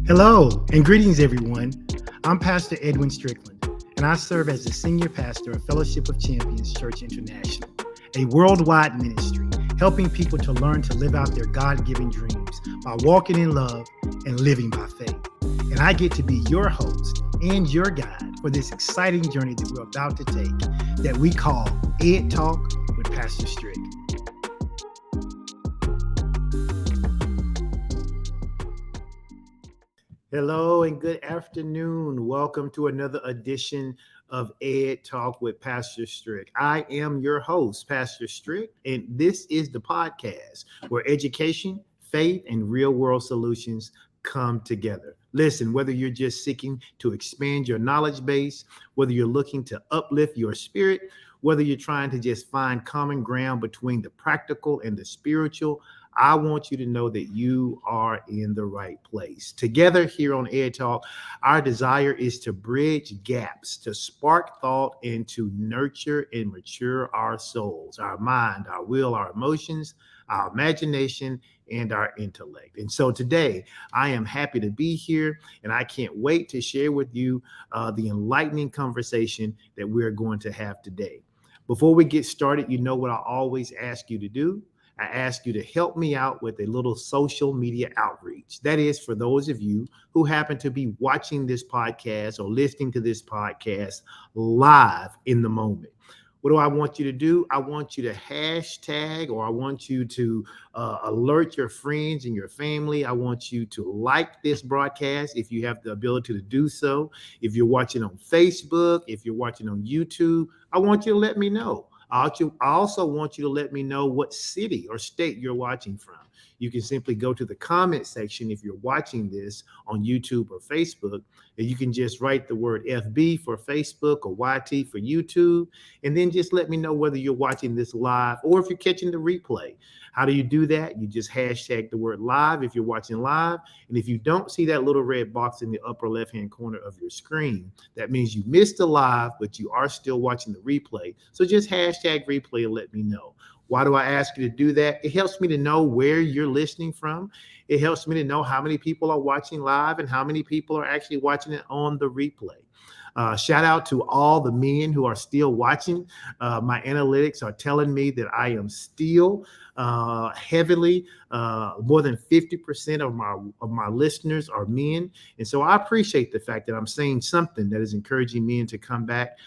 Hello and greetings, everyone. I'm Pastor Edwin Strickland, and I serve as the Senior Pastor of Fellowship of Champions Church International, a worldwide ministry helping people to learn to live out their God-given dreams by walking in love and living by faith. And I get to be your host and your guide for this exciting journey that we're about to take that we call Ed Talk with Pastor Strick. Hello and good afternoon. Welcome to another edition of Ed Talk with Pastor Strick. I am your host, Pastor Strick, and this is the podcast where education, faith, and real-world solutions come together. Listen, whether you're just seeking to expand your knowledge base, whether you're looking to uplift your spirit, whether you're trying to just find common ground between the practical and the spiritual, I want you to know that you are in the right place. Together here on Ed Talk, our desire is to bridge gaps, to spark thought, and to nurture and mature our souls, our mind, our will, our emotions, our imagination, and our intellect. And so today, I am happy to be here, and I can't wait to share with you the enlightening conversation that we're going to have today. Before we get started, you know what I always ask you to do. I ask you to help me out with a little social media outreach. That is for those of you who happen to be watching this podcast or listening to this podcast live in the moment. What do I want you to do? I want you to hashtag, or I want you to alert your friends and your family. I want you to like this broadcast if you have the ability to do so. If you're watching on Facebook, if you're watching on YouTube, I want you to let me know. I also want you to let me know what city or state you're watching from. You can simply go to the comment section if you're watching this on YouTube or Facebook, and you can just write the word FB for Facebook or YT for YouTube, and then just let me know whether you're watching this live or if you're catching the replay. How do you do that? You just hashtag the word live if you're watching live. And if you don't see that little red box in the upper left-hand corner of your screen, that means you missed the live, but you are still watching the replay. So just hashtag replay and let me know. Why do I ask you to do that? It helps me to know where you're listening from. It helps me to know how many people are watching live and how many people are actually watching it on the replay. Shout out to all the men who are still watching. My analytics are telling me that I am still heavily, more than 50% of my listeners are men. And so I appreciate the fact that I'm saying something that is encouraging men to come back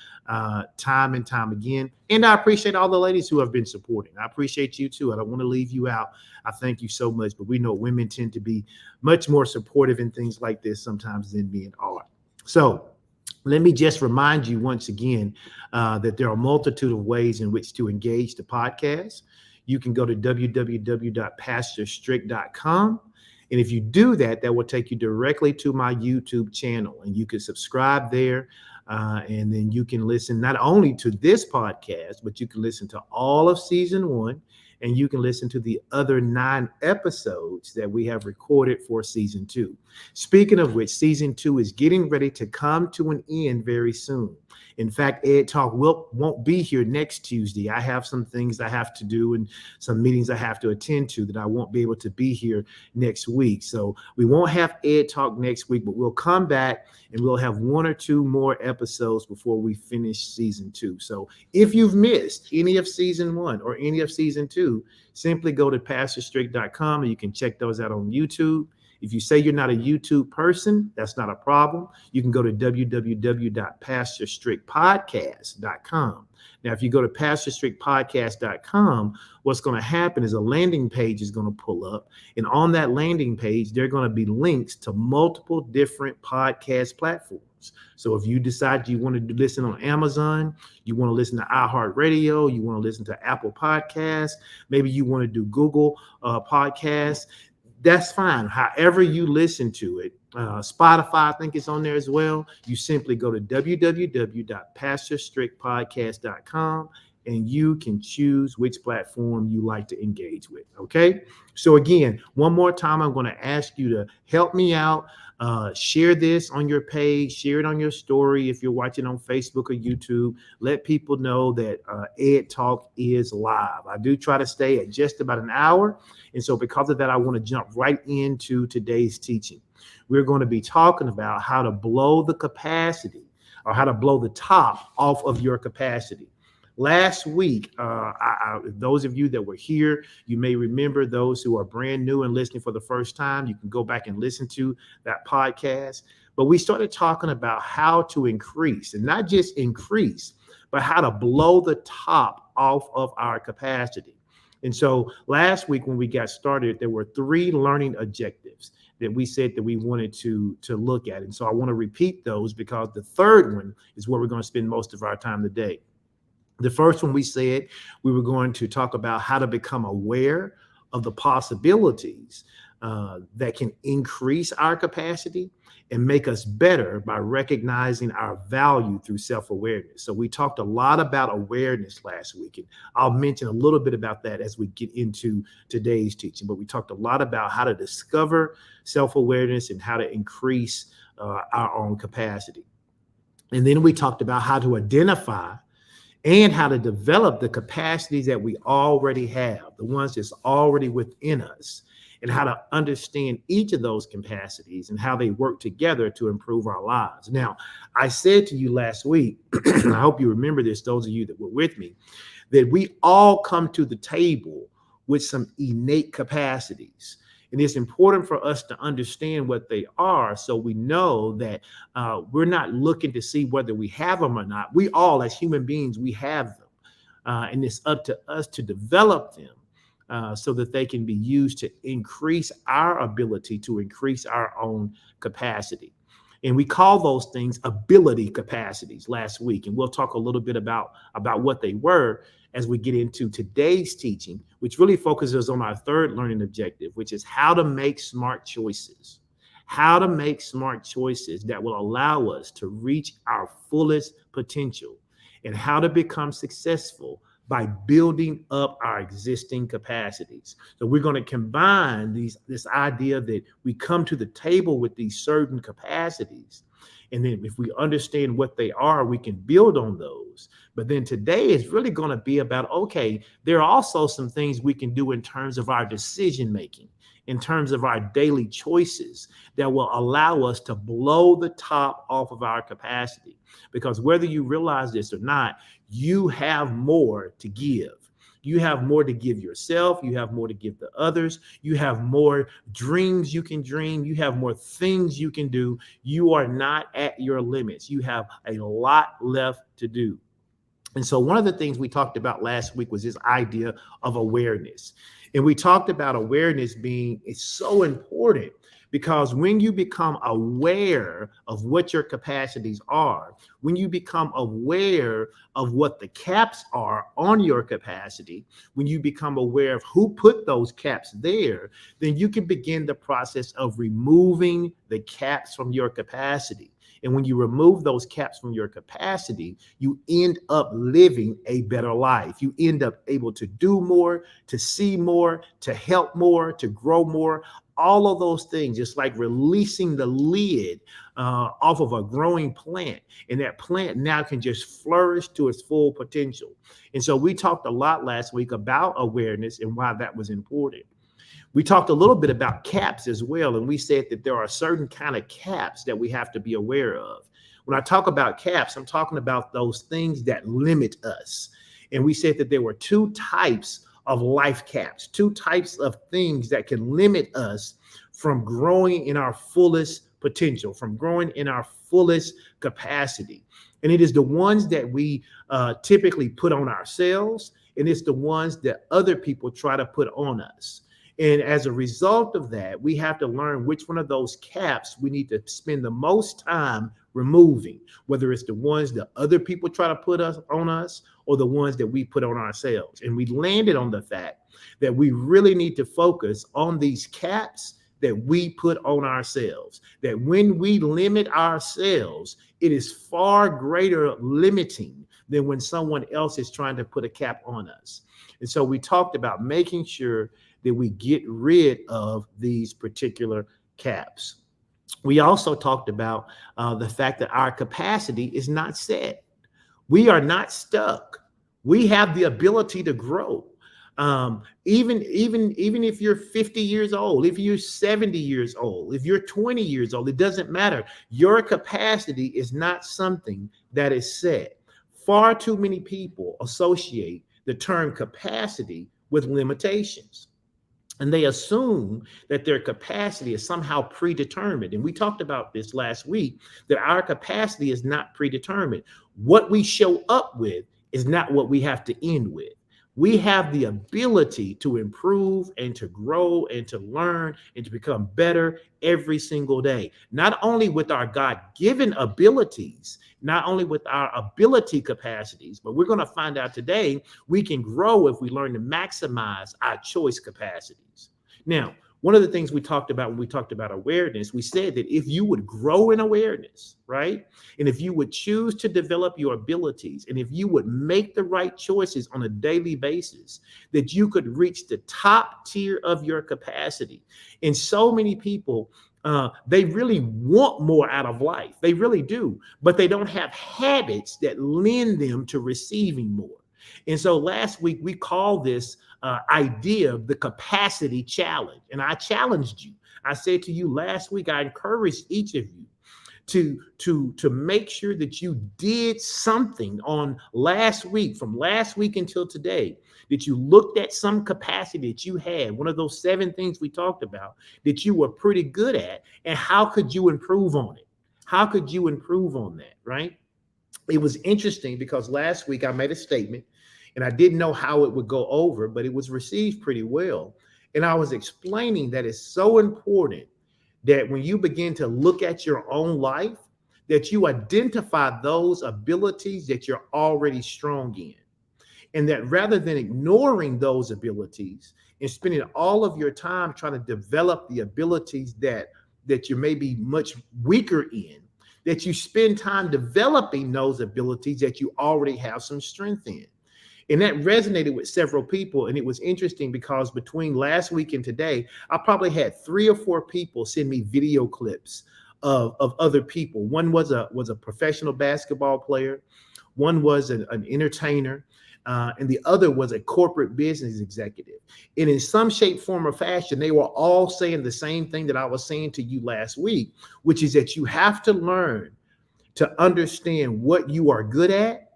time and time again. And I appreciate all the ladies who have been supporting. I appreciate you too. I don't want to leave you out. I thank you so much. But we know women tend to be much more supportive in things like this sometimes than men are. So let me just remind you once again that there are a multitude of ways in which to engage the podcast. You can go to www.pastorstrick.com. And if you do that, that will take you directly to my YouTube channel, and you can subscribe there. And then you can listen not only to this podcast, but you can listen to all of season 1. And you can listen to the other 9 episodes that we have recorded for season 2. Speaking of which, season 2 is getting ready to come to an end very soon. In fact, Ed Talk won't be here next Tuesday. I have some things I have to do and some meetings I have to attend to that I won't be able to be here next week. So we won't have Ed Talk next week, but we'll come back and we'll have 1 or 2 more episodes before we finish season 2. So if you've missed any of season 1 or any of season 2, simply go to pastorstrick.com and you can check those out on YouTube. If you say you're not a YouTube person, that's not a problem. You can go to www.pastorstrickpodcast.com. Now, if you go to pastorstrickpodcast.com, what's going to happen is a landing page is going to pull up. And on that landing page, there are going to be links to multiple different podcast platforms. So if you decide you want to listen on Amazon, you want to listen to iHeartRadio, you want to listen to Apple Podcasts, maybe you want to do Google Podcasts, that's fine. However you listen to it, Spotify, I think it's on there as well. You simply go to www.pastorstrickpodcast.com and you can choose which platform you like to engage with. Okay. So again, one more time, I'm going to ask you to help me out. Share this on your page, share it on your story. If you're watching on Facebook or YouTube, let people know that Ed Talk is live. I do try to stay at just about an hour. And so because of that, I want to jump right into today's teaching. We're going to be talking about how to blow the capacity, or how to blow the top off of your capacity. Last week, those of you that were here, you may remember. Those who are brand new and listening for the first time, you can go back and listen to that podcast. But we started talking about how to increase, and not just increase, but how to blow the top off of our capacity. And so last week when we got started, there were 3 learning objectives that we said that we wanted to look at. And so I want to repeat those because the third one is where we're going to spend most of our time today. The first one, we said we were going to talk about how to become aware of the possibilities that can increase our capacity and make us better by recognizing our value through self-awareness. So we talked a lot about awareness last week, and I'll mention a little bit about that as we get into today's teaching. But we talked a lot about how to discover self-awareness and how to increase our own capacity. And then we talked about how to identify and how to develop the capacities that we already have, the ones that's already within us, and how to understand each of those capacities and how they work together to improve our lives. Now, I said to you last week, and I hope you remember this, those of you that were with me, that we all come to the table with some innate capacities. And it's important for us to understand what they are so we know that we're not looking to see whether we have them or not. We all, as human beings, we have them. And it's up to us to develop them so that they can be used to increase our ability to increase our own capacity. And we call those things ability capacities last week. And we'll talk a little bit about what they were as we get into today's teaching, which really focuses on our third learning objective, which is how to make smart choices. How to make smart choices that will allow us to reach our fullest potential, and how to become successful by building up our existing capacities. So we're going to combine this idea that we come to the table with these certain capacities. And then if we understand what they are, we can build on those. But then today is really going to be about, okay, there are also some things we can do in terms of our decision making, in terms of our daily choices that will allow us to blow the top off of our capacity. Because whether you realize this or not, you have more to give. You have more to give yourself. You have more to give to others. You have more dreams you can dream. You have more things you can do. You are not at your limits. You have a lot left to do. And so one of the things we talked about last week was this idea of awareness. And we talked about awareness being it's so important because when you become aware of what your capacities are, when you become aware of what the caps are on your capacity, when you become aware of who put those caps there, then you can begin the process of removing the caps from your capacity. And when you remove those caps from your capacity, you end up living a better life. You end up able to do more, to see more, to help more, to grow more. All of those things, just like releasing the lid off of a growing plant. And that plant now can just flourish to its full potential. And so we talked a lot last week about awareness and why that was important. We talked a little bit about caps as well, and we said that there are certain kind of caps that we have to be aware of. When I talk about caps, I'm talking about those things that limit us. And we said that there were 2 types of life caps, 2 types of things that can limit us from growing in our fullest potential, from growing in our fullest capacity. And it is the ones that we typically put on ourselves, and it's the ones that other people try to put on us. And as a result of that, we have to learn which one of those caps we need to spend the most time removing, whether it's the ones that other people try to put on us or the ones that we put on ourselves. And we landed on the fact that we really need to focus on these caps that we put on ourselves, that when we limit ourselves, it is far greater limiting than when someone else is trying to put a cap on us. And so we talked about making sure that we get rid of these particular caps. We also talked about the fact that our capacity is not set. We are not stuck. We have the ability to grow. Even if you're 50 years old, if you're 70 years old, if you're 20 years old, it doesn't matter. Your capacity is not something that is set. Far too many people associate the term capacity with limitations. And they assume that their capacity is somehow predetermined. And we talked about this last week, that our capacity is not predetermined. What we show up with is not what we have to end with. We have the ability to improve and to grow and to learn and to become better every single day, not only with our God-given abilities, not only with our ability capacities, but we're going to find out today we can grow if we learn to maximize our choice capacities. Now, one of the things we talked about when we talked about awareness, we said that if you would grow in awareness, right? And if you would choose to develop your abilities, and if you would make the right choices on a daily basis, that you could reach the top tier of your capacity. And so many people, they really want more out of life. They really do, but they don't have habits that lend them to receiving more. And so last week we called this idea the capacity challenge. And I challenged you. I said to you last week, I encouraged each of you to make sure that you did something on last week, from last week until today, that you looked at some capacity that you had, one of those 7 things we talked about that you were pretty good at, and how could you improve on it? How could you improve on that, right? It was interesting because last week I made a statement and I didn't know how it would go over, but it was received pretty well. And I was explaining that it's so important that when you begin to look at your own life, that you identify those abilities that you're already strong in. And that rather than ignoring those abilities and spending all of your time trying to develop the abilities that you may be much weaker in, that you spend time developing those abilities that you already have some strength in. And that resonated with several people. And it was interesting because between last week and today, I probably had 3 or 4 people send me video clips of other people. One was a professional basketball player. One was an entertainer. And the other was a corporate business executive. And in some shape, form, or fashion, they were all saying the same thing that I was saying to you last week, which is that you have to learn to understand what you are good at,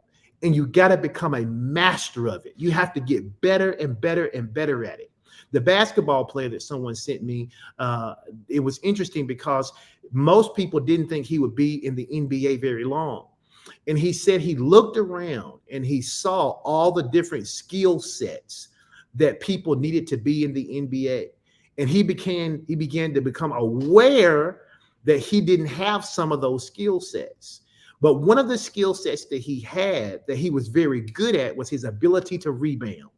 and you got to become a master of it. You have to get better and better and better at it. The basketball player that someone sent me, it was interesting because most people didn't think he would be in the NBA very long. And he said he looked around and he saw all the different skill sets that people needed to be in the NBA. And he began to become aware that he didn't have some of those skill sets. But one of the skill sets that he had that he was very good at was his ability to rebound.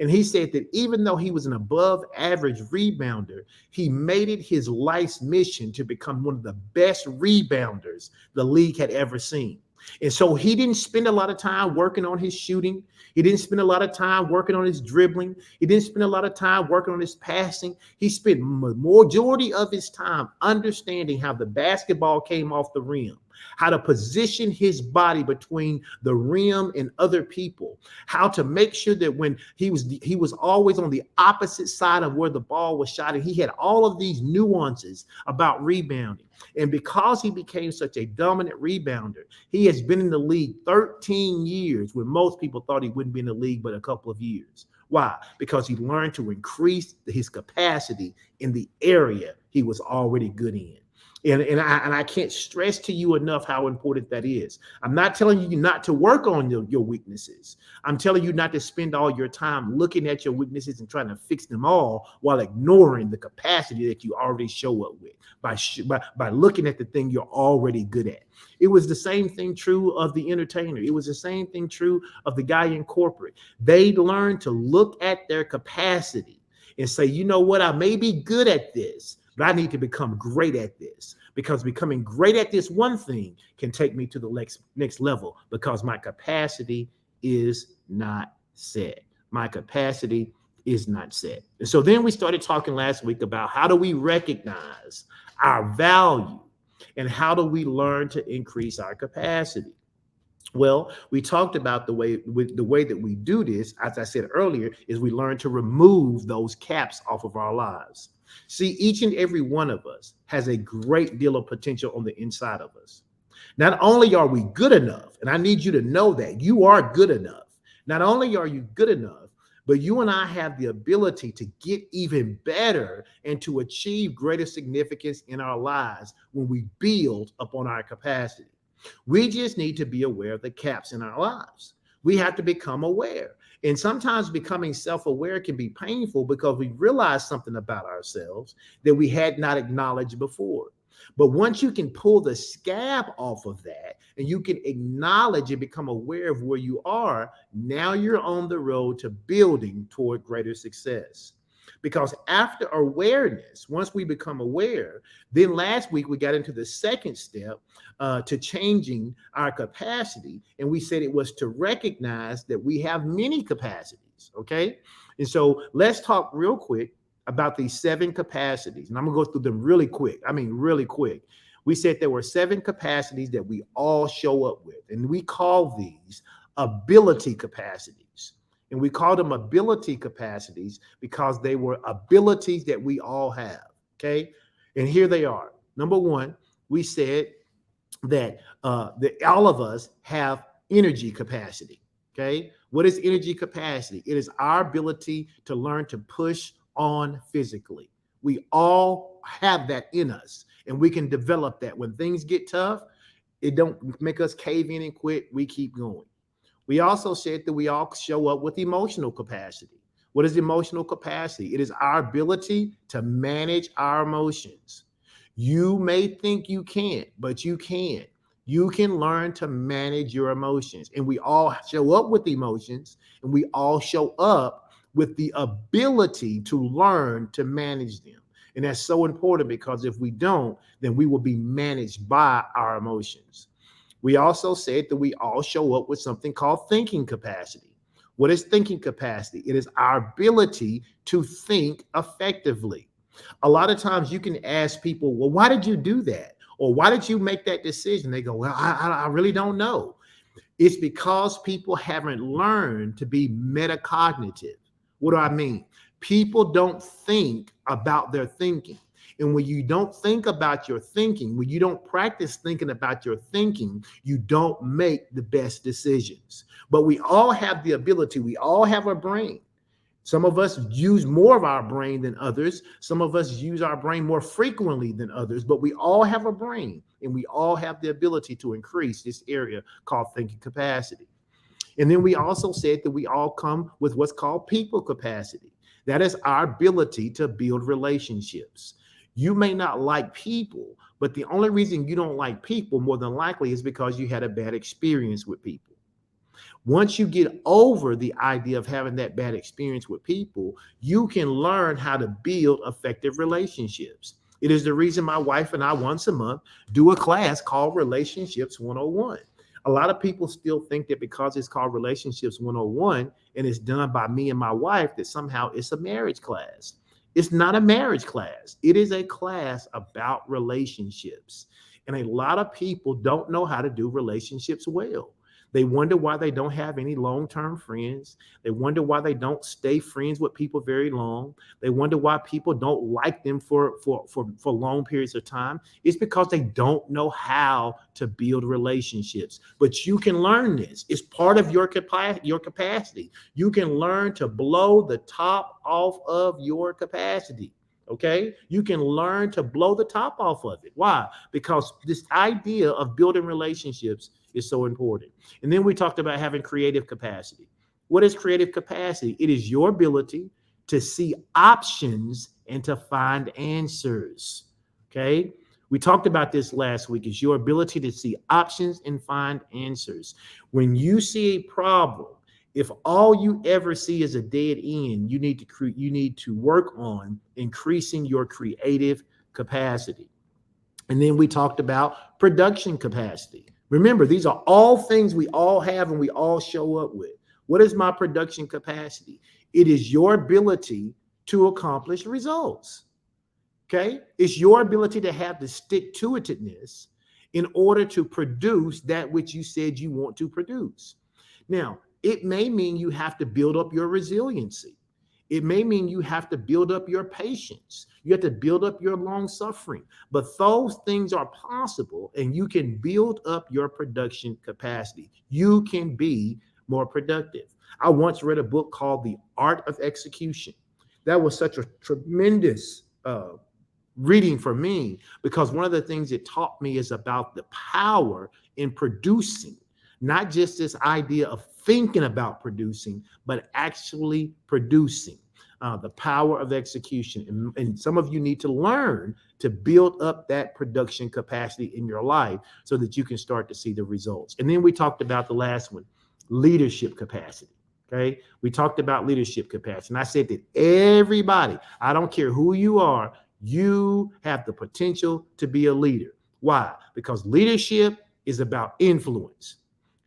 And he said that even though he was an above average rebounder, he made it his life's mission to become one of the best rebounders the league had ever seen. And so he didn't spend a lot of time working on his shooting. He didn't spend a lot of time working on his dribbling. He didn't spend a lot of time working on his passing. He spent the majority of his time understanding how the basketball came off the rim, how to position his body between the rim and other people, how to make sure that when he was always on the opposite side of where the ball was shot. And he had all of these nuances about rebounding. And because he became such a dominant rebounder, he has been in the league 13 years when most people thought he wouldn't be in the league but a couple of years. Why? Because he learned to increase his capacity in the area he was already good in. And I can't stress to you enough how important that is. I'm not telling you not to work on your weaknesses. I'm telling you not to spend all your time looking at your weaknesses and trying to fix them all while ignoring the capacity that you already show up with by looking at the thing you're already good at. It was the same thing true of the entertainer. It was the same thing true of the guy in corporate. They learned to look at their capacity and say, you know what, I may be good at this, but I need to become great at this. because becoming great at this one thing can take me to the next level because my capacity is not set. My capacity is not set. And so then we started talking last week about how do we recognize our value and how do we learn to increase our capacity. Well, we talked about the way that we do this, as I said earlier, is we learn to remove those caps off of our lives. See, each and every one of us has a great deal of potential on the inside of us. Not only are we good enough, and I need you to know that you are good enough. Not only are you good enough, but you and I have the ability to get even better and to achieve greater significance in our lives when we build upon our capacity. We just need to be aware of the caps in our lives. We have to become aware. And sometimes becoming self-aware can be painful because we realize something about ourselves that we had not acknowledged before. But once you can pull the scab off of that and you can acknowledge and become aware of where you are, now you're on the road to building toward greater success. Because after awareness, once we become aware, then last week we got into the second step to changing our capacity. And we said it was to recognize that we have many capacities. Okay. And so let's talk real quick about these 7 capacities. And I'm going to go through them really quick. I mean, really quick. We said there were 7 capacities that we all show up with, and we call these ability capacities. And we call them ability capacities because they were abilities that we all have. Okay. And here they are. Number 1, we said that all of us have energy capacity. Okay. What is energy capacity? It is our ability to learn to push on physically. We all have that in us, and we can develop that. When things get tough, it don't make us cave in and quit. We keep going. We also said that we all show up with emotional capacity. What is emotional capacity? It is our ability to manage our emotions. You may think you can't, but you can. You can learn to manage your emotions. And we all show up with emotions, and we all show up with the ability to learn to manage them. And that's so important because if we don't, then we will be managed by our emotions. We also said that we all show up with something called thinking capacity. What is thinking capacity? It is our ability to think effectively. A lot of times you can ask people, well, why did you do that? Or why did you make that decision? They go, well, I really don't know. It's because people haven't learned to be metacognitive. What do I mean? People don't think about their thinking. And when you don't think about your thinking, when you don't practice thinking about your thinking, you don't make the best decisions. But we all have the ability. We all have a brain. Some of us use more of our brain than others. Some of us use our brain more frequently than others, but we all have a brain, and we all have the ability to increase this area called thinking capacity. And then we also said that we all come with what's called people capacity. That is our ability to build relationships. You may not like people, but the only reason you don't like people more than likely is because you had a bad experience with people. Once you get over the idea of having that bad experience with people, you can learn how to build effective relationships. It is the reason my wife and I once a month do a class called Relationships 101. A lot of people still think that because it's called Relationships 101 and it's done by me and my wife, that somehow it's a marriage class. It's not a marriage class. It is a class about relationships. And a lot of people don't know how to do relationships well. They wonder why they don't have any long-term friends. They wonder why they don't stay friends with people very long. They wonder why people don't like them for long periods of time. It's because they don't know how to build relationships. But you can learn this. It's part of your capacity. You can learn to blow the top off of your capacity. Okay, you can learn to blow the top off of it. Why? Because this idea of building relationships is so important. And then we talked about having creative capacity. What is creative capacity? It is your ability to see options and to find answers. Okay, we talked about this last week. It's your ability to see options and find answers. When you see a problem, if all you ever see is a dead end, you need to work on increasing your creative capacity. And then we talked about production capacity. Remember, these are all things we all have and we all show up with. What is my production capacity? It is your ability to accomplish results. Okay. It's your ability to have the stick to itiveness in order to produce that which you said you want to produce. Now, it may mean you have to build up your resiliency. It may mean you have to build up your patience. You have to build up your long suffering. But those things are possible, and you can build up your production capacity. You can be more productive. I once read a book called The Art of Execution. That was such a tremendous reading for me, because one of the things it taught me is about the power in producing, not just this idea of thinking about producing, but actually producing. The power of execution. And some of you need to learn to build up that production capacity in your life so that you can start to see the results. And then we talked about the last one, leadership capacity. Okay. We talked about leadership capacity. And I said that everybody, I don't care who you are, you have the potential to be a leader. Why? Because leadership is about influence.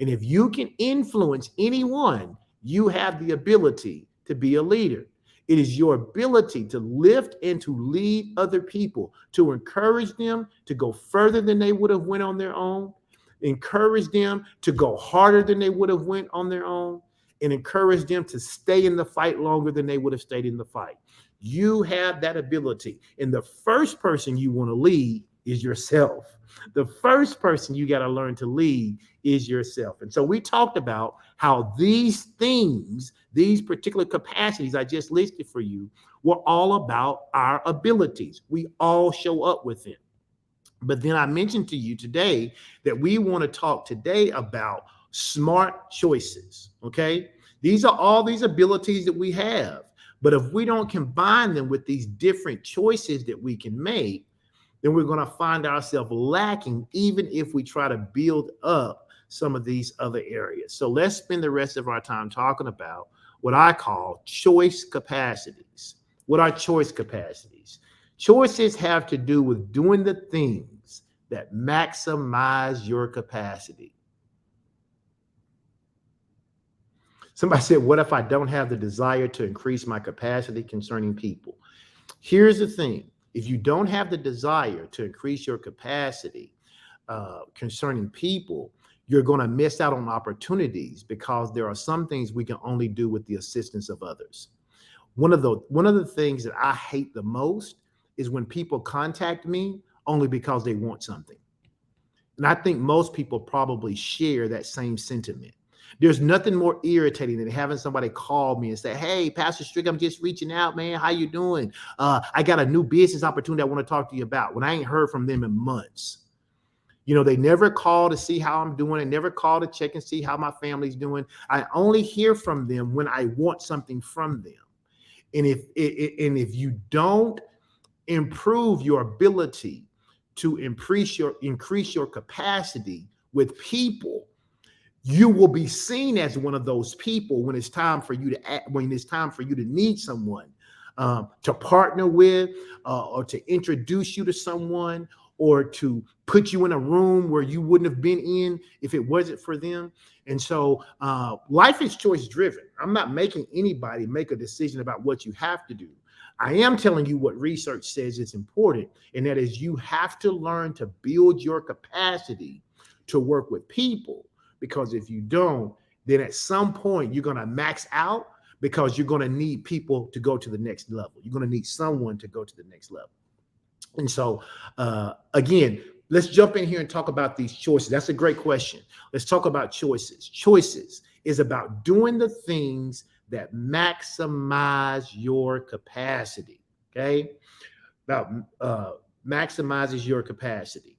And if you can influence anyone, you have the ability to be a leader. It is your ability to lift and to lead other people, to encourage them to go further than they would have went on their own, encourage them to go harder than they would have went on their own, and encourage them to stay in the fight longer than they would have stayed in the fight. You have that ability. And the first person you want to lead is yourself. The first person you got to learn to lead is yourself. And so we talked about how these things, these particular capacities I just listed for you, were all about our abilities. We all show up with them. But then I mentioned to you today that we want to talk today about smart choices. Okay. These are all these abilities that we have. But if we don't combine them with these different choices that we can make, then we're going to find ourselves lacking, even if we try to build up some of these other areas. So let's spend the rest of our time talking about what I call choice capacities. What are choice capacities? Choices have to do with doing the things that maximize your capacity. Somebody said, what if I don't have the desire to increase my capacity concerning people? Here's the thing. If you don't have the desire to increase your capacity concerning people, you're going to miss out on opportunities, because there are some things we can only do with the assistance of others. One of the things that I hate the most is when people contact me only because they want something. And I think most people probably share that same sentiment. There's nothing more irritating than having somebody call me and say, hey, Pastor Strick, I'm just reaching out, man. How you doing? I got a new business opportunity I want to talk to you about, when I ain't heard from them in months. You know, they never call to see how I'm doing. They never call to check and see how my family's doing. I only hear from them when I want something from them. And if you don't improve your ability to increase your capacity with people, you will be seen as one of those people when it's time for you to act, when it's time for you to need someone to partner with, or to introduce you to someone, or to put you in a room where you wouldn't have been in if it wasn't for them. And so life is choice driven. I'm not making anybody make a decision about what you have to do. I am telling you what research says is important, and that is you have to learn to build your capacity to work with people. Because if you don't, then at some point you're going to max out, because you're going to need people to go to the next level. You're going to need someone to go to the next level. And so, again, let's jump in here and talk about these choices. That's a great question. Let's talk about choices. Choices is about doing the things that maximize your capacity. Okay. About maximizes your capacity.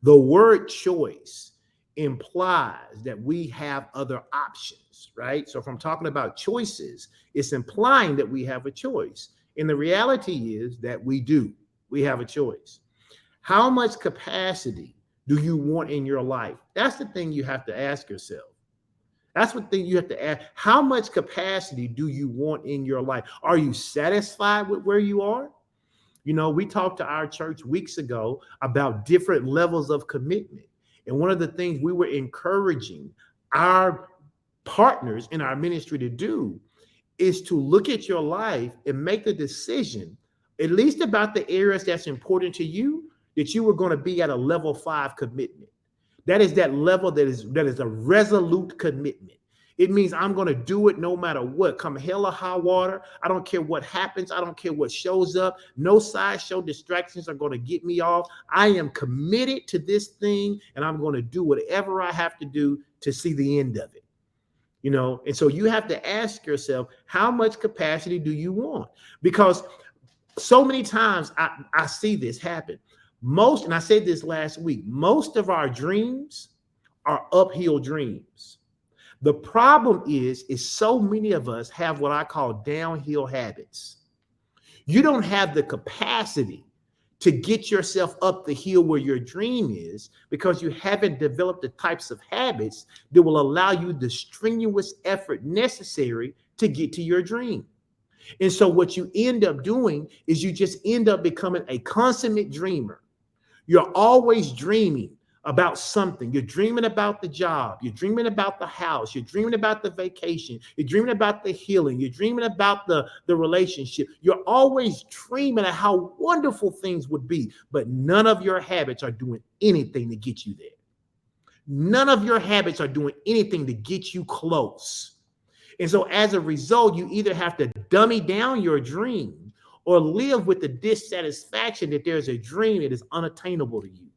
The word choice implies that we have other options, right? So if I'm talking about choices, it's implying that we have a choice. And the reality is that we do. We have a choice. How much capacity do you want in your life? That's the thing you have to ask yourself. That's the thing you have to ask. How much capacity do you want in your life? Are you satisfied with where you are? You know, we talked to our church weeks ago about different levels of commitment. And one of the things we were encouraging our partners in our ministry to do is to look at your life and make the decision, at least about the areas that's important to you, that you were going to be at a level 5 commitment. That is that level that is a resolute commitment. It means I'm going to do it no matter what. Come hell or high water. I don't care what happens. I don't care what shows up. No sideshow distractions are going to get me off. I am committed to this thing, and I'm going to do whatever I have to do to see the end of it. You know, and so you have to ask yourself, how much capacity do you want? Because so many times I see this happen. Most, and I said this last week, most of our dreams are uphill dreams. The problem is so many of us have what I call downhill habits. You don't have the capacity to get yourself up the hill where your dream is because you haven't developed the types of habits that will allow you the strenuous effort necessary to get to your dream. And so what you end up doing is you just end up becoming a consummate dreamer. You're always dreaming about something. You're dreaming about the job. You're dreaming about the house. You're dreaming about the vacation. You're dreaming about the healing. You're dreaming about the relationship. You're always dreaming of how wonderful things would be, but none of your habits are doing anything to get you there. None of your habits are doing anything to get you close. And so as a result, you either have to dummy down your dream or live with the dissatisfaction that there's a dream that is unattainable to you.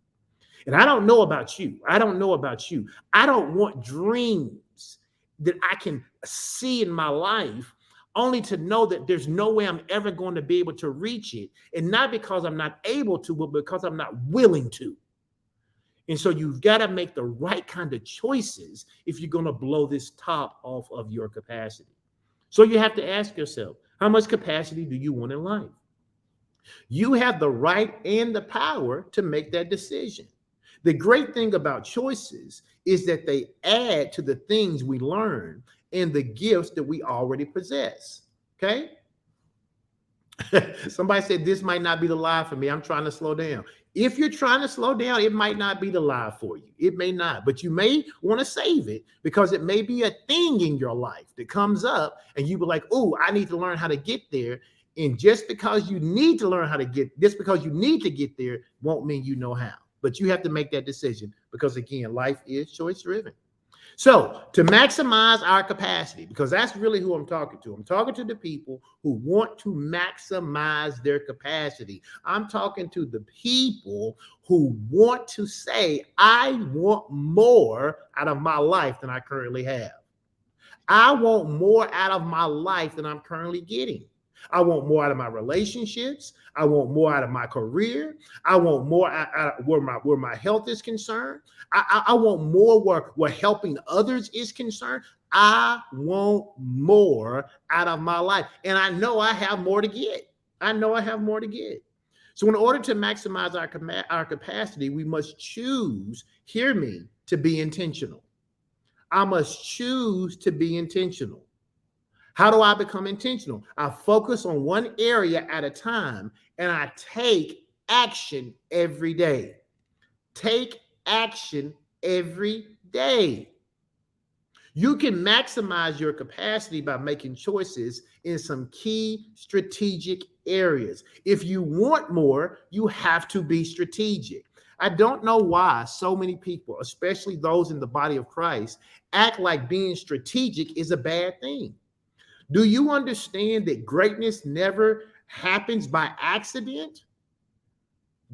And I don't know about you. I don't want dreams that I can see in my life only to know that there's no way I'm ever going to be able to reach it. And not because I'm not able to, but because I'm not willing to. And so you've got to make the right kind of choices if you're going to blow this top off of your capacity. So you have to ask yourself, how much capacity do you want in life? You have the right and the power to make that decision. The great thing about choices is that they add to the things we learn and the gifts that we already possess. Okay? Somebody said this might not be the live for me. I'm trying to slow down. If you're trying to slow down, it might not be the live for you. It may not, but you may want to save it because it may be a thing in your life that comes up and you be like, oh, I need to learn how to get there. And just because you need to learn how to get, just because you need to get there won't mean you know how. But you have to make that decision because, again, life is choice driven. So to maximize our capacity, because that's really who I'm talking to. I'm talking to the people who want to maximize their capacity. I'm talking to the people who want to say, I want more out of my life than I currently have. I want more out of my life than I'm currently getting. I want more out of my relationships. I want more out of my career. I want more out of where my health is concerned. I want more where helping others is concerned. I want more out of my life. And I know I have more to get. So in order to maximize our capacity, we must choose, hear me, to be intentional. I must choose to be intentional. How do I become intentional? I focus on one area at a time and I take action every day. Take action every day. You can maximize your capacity by making choices in some key strategic areas. If you want more, you have to be strategic. I don't know why so many people, especially those in the body of Christ, act like being strategic is a bad thing. Do you understand that greatness never happens by accident?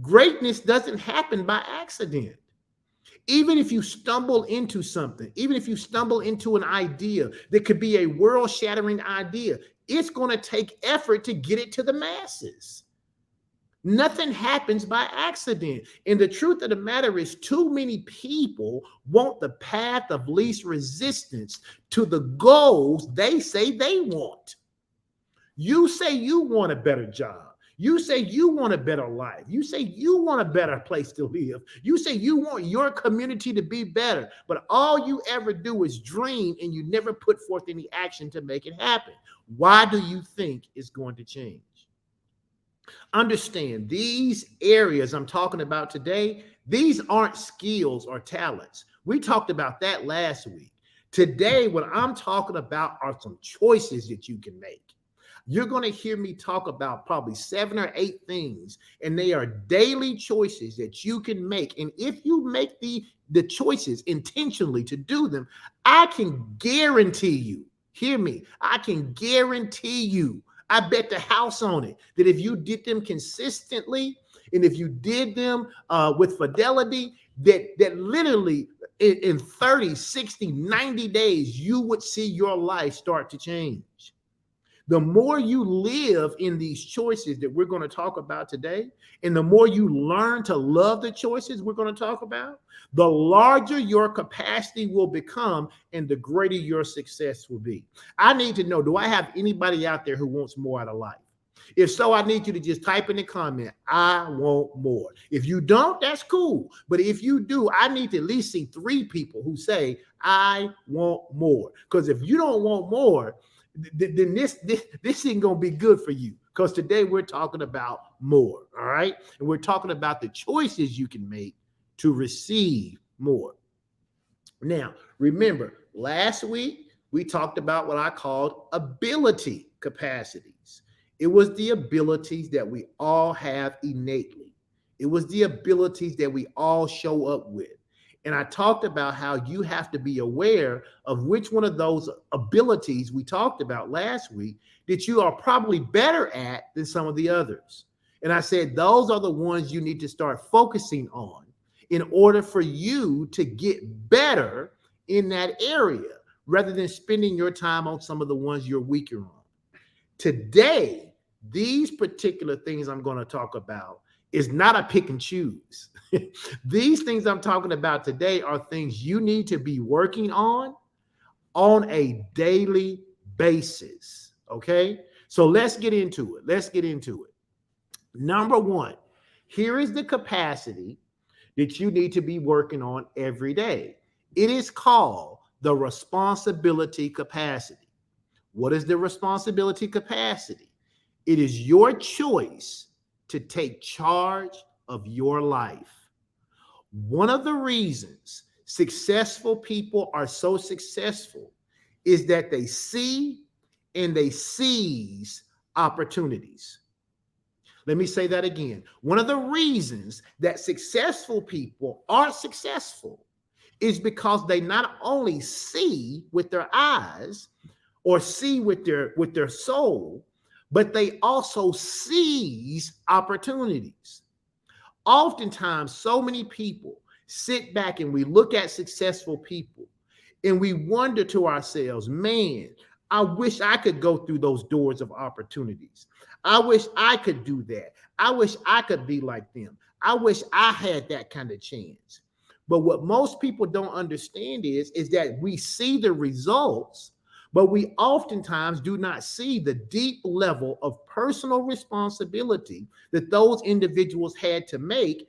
Greatness doesn't happen by accident. Even if you stumble into something, even if you stumble into an idea that could be a world-shattering idea, it's going to take effort to get it to the masses. Nothing happens by accident. And the truth of the matter is, too many people want the path of least resistance to the goals they say they want. You say you want a better job. You say you want a better life. You say you want a better place to live. You say you want your community to be better. But all you ever do is dream and you never put forth any action to make it happen. Why do you think it's going to change? Understand these areas I'm talking about today, these aren't skills or talents. We talked about that last week. Today, what I'm talking about are some choices that you can make. You're going to hear me talk about probably 7 or 8 things, and they are daily choices that you can make. And if you make the choices intentionally to do them, I can guarantee you, hear me, I can guarantee you, I bet the house on it, that if you did them consistently and if you did them with fidelity, that literally in 30, 60, 90 days, you would see your life start to change. The more you live in these choices that we're going to talk about today, and the more you learn to love the choices we're going to talk about, the larger your capacity will become and the greater your success will be. I need to know, do I have anybody out there who wants more out of life? If so, I need you to just type in the comment, I want more. If you don't, that's cool. But if you do, I need to at least see 3 people who say, I want more. Because if you don't want more, then this ain't gonna be good for you, because today we're talking about more. All right, and we're talking about the choices you can make to receive more. Now remember, last week we talked about what I called ability capacities. It was the abilities that we all have innately. It was the abilities that we all show up with. And I talked about how you have to be aware of which one of those abilities we talked about last week that you are probably better at than some of the others. And I said, those are the ones you need to start focusing on in order for you to get better in that area, rather than spending your time on some of the ones you're weaker on. Today, these particular things I'm going to talk about is not a pick and choose. These things I'm talking about today are things you need to be working on a daily basis. Okay, so let's get into it. Number one, here is the capacity that you need to be working on every day. It is called the responsibility capacity. What is the responsibility capacity? It is your choice to take charge of your life. One of the reasons successful people are so successful is that they see and they seize opportunities. Let me say that again. One of the reasons that successful people are successful is because they not only see with their eyes or see with their soul, but they also seize opportunities. Oftentimes, so many people sit back and we look at successful people and we wonder to ourselves, man, I wish I could go through those doors of opportunities. I wish I could do that. I wish I could be like them. I wish I had that kind of chance. But what most people don't understand is that we see the results, but we oftentimes do not see the deep level of personal responsibility that those individuals had to make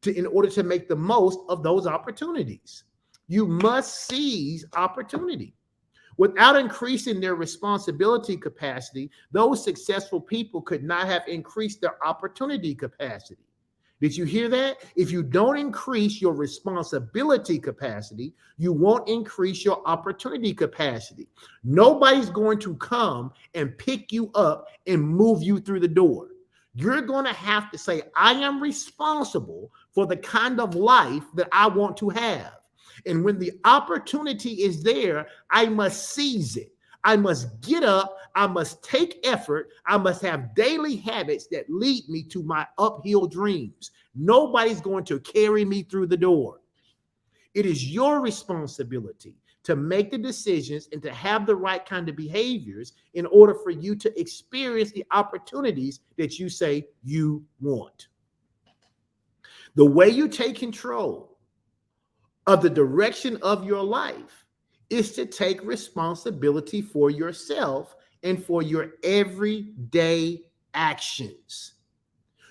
in order to make the most of those opportunities. You must seize opportunity. Without increasing their responsibility capacity, those successful people could not have increased their opportunity capacity. Did you hear that? If you don't increase your responsibility capacity, you won't increase your opportunity capacity. Nobody's going to come and pick you up and move you through the door. You're going to have to say, I am responsible for the kind of life that I want to have. And when the opportunity is there, I must seize it. I must get up. I must take effort. I must have daily habits that lead me to my uphill dreams. Nobody's going to carry me through the door. It is your responsibility to make the decisions and to have the right kind of behaviors in order for you to experience the opportunities that you say you want. The way you take control of the direction of your life is to take responsibility for yourself and for your everyday actions.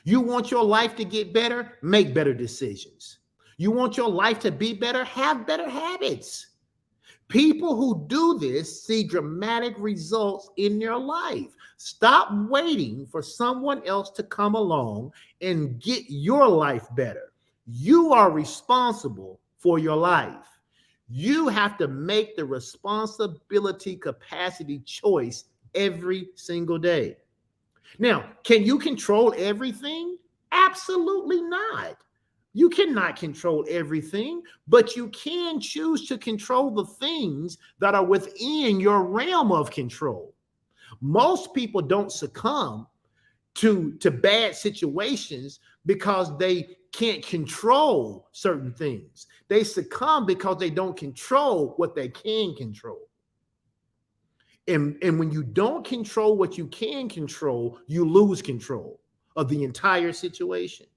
You want your life to get better? Make better decisions. You want your life to be better? Have better habits. People who do this see dramatic results in their life. Stop waiting for someone else to come along and get your life better. You are responsible for your life. You have to make the responsibility capacity choice every single day. Now, can you control everything? Absolutely not. You cannot control everything, but you can choose to control the things that are within your realm of control. Most people don't succumb to bad situations because they can't control certain things. They succumb because they don't control what they can control. And when you don't control what you can control, you lose control of the entire situation.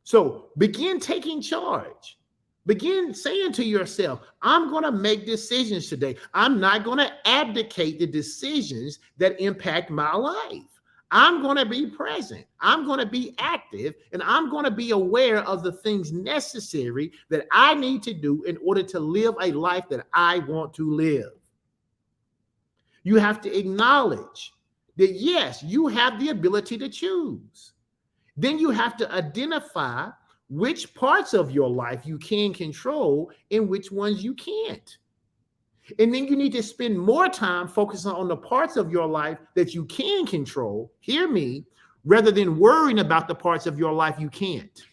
So begin taking charge. Begin saying to yourself, I'm going to make decisions today. I'm not going to abdicate the decisions that impact my life. I'm going to be present. I'm going to be active, and I'm going to be aware of the things necessary that I need to do in order to live a life that I want to live. You have to acknowledge that, yes, you have the ability to choose. Then you have to identify which parts of your life you can control and which ones you can't. And then you need to spend more time focusing on the parts of your life that you can control, hear me, rather than worrying about the parts of your life you can't.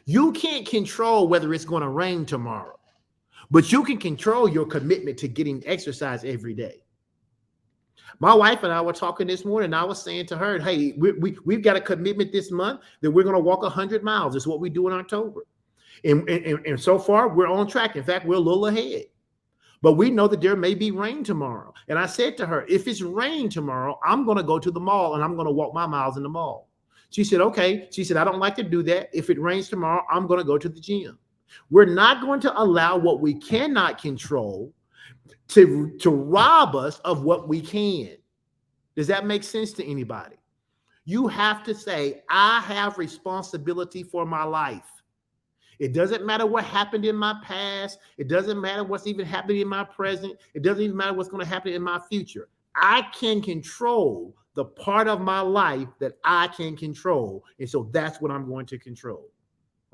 You can't control whether it's going to rain tomorrow, but you can control your commitment to getting exercise every day. My wife and I were talking this morning, and I was saying to her, hey, we've got a commitment this month that we're going to walk 100 miles. It's what we do in October. And so far, we're on track. In fact, we're a little ahead. But we know that there may be rain tomorrow. And I said to her, if it's rain tomorrow, I'm going to go to the mall, and I'm going to walk my miles in the mall. She said, okay. She said, I don't like to do that. If it rains tomorrow, I'm going to go to the gym. We're not going to allow what we cannot control to rob us of what we can. Does that make sense to anybody? You have to say, I have responsibility for my life. It doesn't matter what happened in my past. It doesn't matter what's even happening in my present. It doesn't even matter what's going to happen in my future. I can control the part of my life that I can control. And so that's what I'm going to control.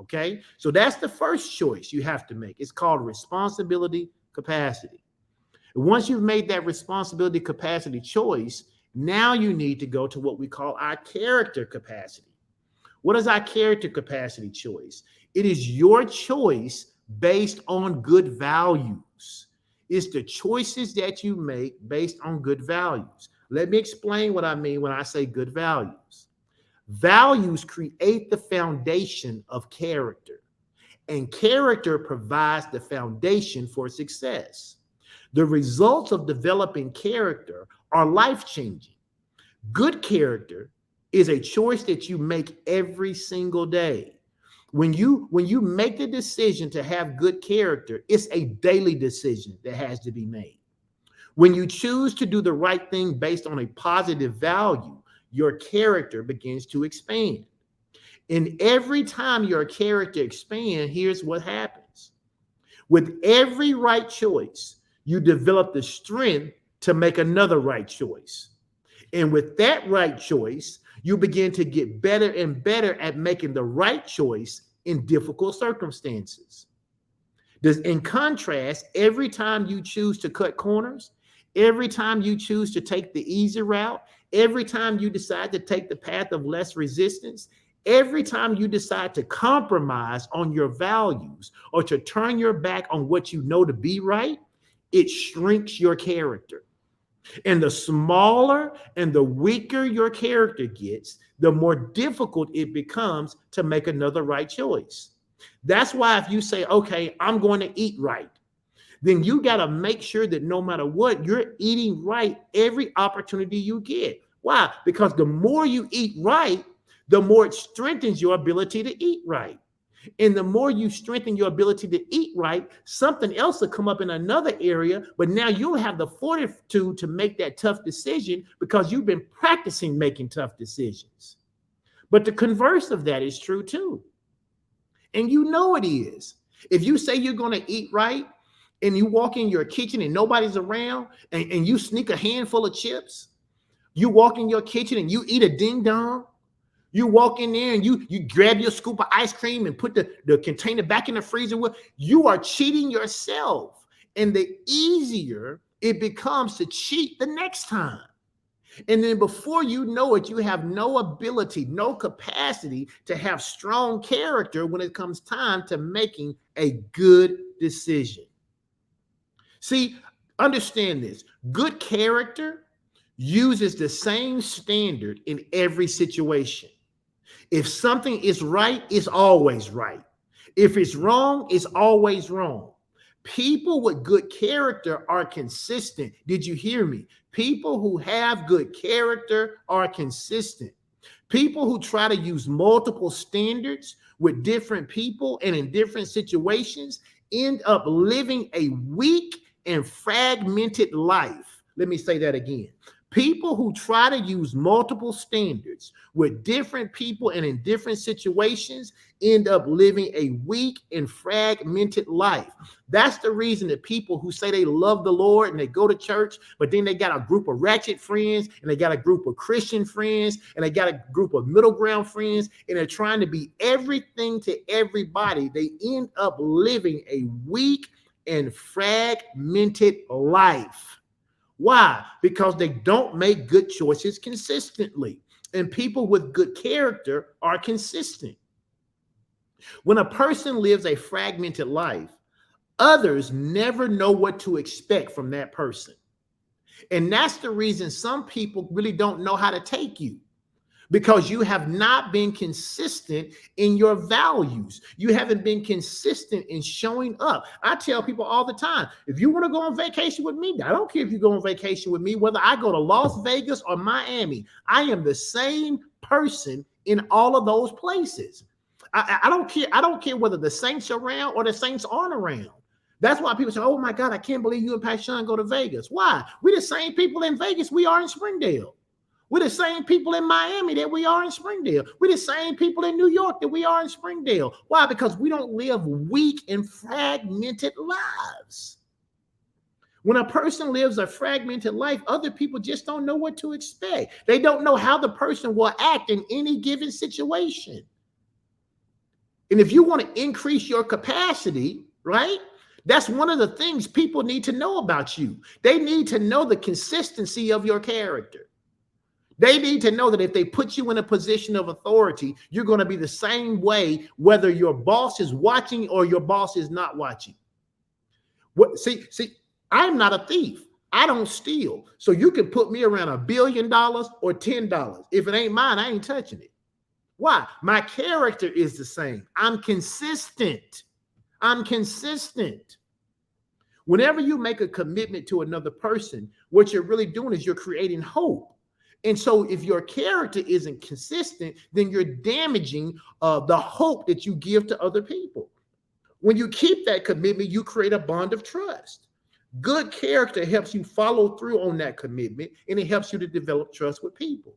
Okay? So that's the first choice you have to make. It's called responsibility capacity. And once you've made that responsibility capacity choice, now you need to go to what we call our character capacity. What is our character capacity choice? It is your choice based on good values. It's the choices that you make based on good values. Let me explain what I mean when I say good values. Values create the foundation of character, and character provides the foundation for success. The results of developing character are life-changing. Good character is a choice that you make every single day. When you make the decision to have good character, it's a daily decision that has to be made. When you choose to do the right thing based on a positive value, your character begins to expand. And every time your character expands, here's what happens. With every right choice, you develop the strength to make another right choice. And with that right choice, you begin to get better and better at making the right choice in difficult circumstances. In contrast, every time you choose to cut corners, every time you choose to take the easy route, every time you decide to take the path of less resistance, every time you decide to compromise on your values or to turn your back on what you know to be right, it shrinks your character. And the smaller and the weaker your character gets, the more difficult it becomes to make another right choice. That's why if you say, okay, I'm going to eat right, then you got to make sure that no matter what, you're eating right every opportunity you get. Why? Because the more you eat right, the more it strengthens your ability to eat right. And the more you strengthen your ability to eat right, something else will come up in another area, but now you'll have the fortitude to make that tough decision because you've been practicing making tough decisions. But the converse of that is true too. And you know it is. If you say you're going to eat right and you walk in your kitchen and nobody's around and you sneak a handful of chips, you walk in your kitchen and you eat a ding dong, you walk in there and you grab your scoop of ice cream and put the container back in the freezer, you are cheating yourself. And the easier it becomes to cheat the next time. And then before you know it, you have no ability, no capacity to have strong character when it comes time to making a good decision. See, understand this. Good character uses the same standard in every situation. If something is right, it's always right. If it's wrong, it's always wrong. People with good character are consistent. Did you hear me? People who have good character are consistent. People who try to use multiple standards with different people and in different situations end up living a weak and fragmented life. Let me say that again. People who try to use multiple standards with different people and in different situations end up living a weak and fragmented life. That's the reason that people who say they love the Lord and they go to church, but then they got a group of ratchet friends and they got a group of Christian friends and they got a group of middle ground friends and they're trying to be everything to everybody. They end up living a weak and fragmented life. Why? Because they don't make good choices consistently. And people with good character are consistent. When a person lives a fragmented life, others never know what to expect from that person. And that's the reason some people really don't know how to take you. Because you have not been consistent in your values. You haven't been consistent in showing up. I tell people all the time, if you want to go on vacation with me, I don't care if you go on vacation with me, whether I go to Las Vegas or Miami, I am the same person in all of those places. I don't care. I don't care whether the saints are around or the saints aren't around. That's why people say, oh my God, I can't believe you and Pastor Sean go to Vegas. Why? We're the same people in Vegas we are in Springdale. We're the same people in Miami that we are in Springdale. We're the same people in New York that we are in Springdale. Why? Because we don't live weak and fragmented lives. When a person lives a fragmented life, other people just don't know what to expect. They don't know how the person will act in any given situation. And if you want to increase your capacity, right? That's one of the things people need to know about you. They need to know the consistency of your character. They need to know that if they put you in a position of authority, you're going to be the same way, whether your boss is watching or your boss is not watching. See, I'm not a thief. I don't steal. So you can put me around $1 billion or $10. If it ain't mine, I ain't touching it. Why? My character is the same. I'm consistent. I'm consistent. Whenever you make a commitment to another person, what you're really doing is you're creating hope. And so if your character isn't consistent, then you're damaging the hope that you give to other people. When you keep that commitment, you create a bond of trust. Good character helps you follow through on that commitment, and it helps you to develop trust with people.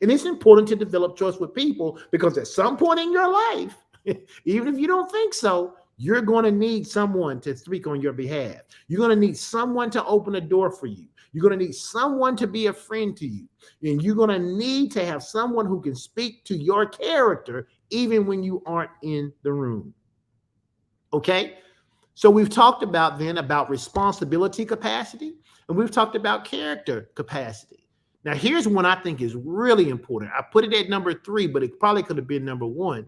And it's important to develop trust with people because at some point in your life, even if you don't think so, you're going to need someone to speak on your behalf. You're going to need someone to open a door for you. You're going to need someone to be a friend to you. And you're going to need to have someone who can speak to your character even when you aren't in the room. Okay? So we've talked about responsibility capacity, and we've talked about character capacity. Now, here's one I think is really important. I put it at number 3, but it probably could have been number 1.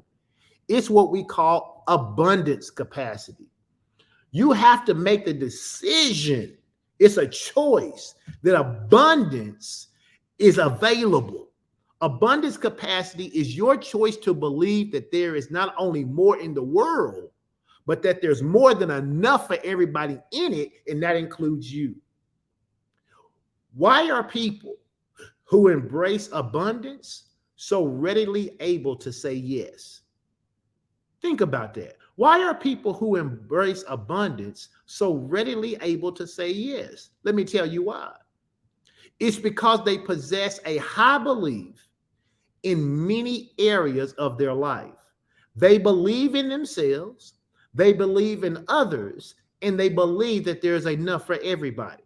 It's what we call abundance capacity. You have to make the decision. It's a choice that abundance is available. Abundance capacity is your choice to believe that there is not only more in the world, but that there's more than enough for everybody in it, and that includes you. Why are people who embrace abundance so readily able to say yes? Think about that. Why are people who embrace abundance so readily able to say yes? Let me tell you why. It's because they possess a high belief in many areas of their life. They believe in themselves. They believe in others, and they believe that there's enough for everybody.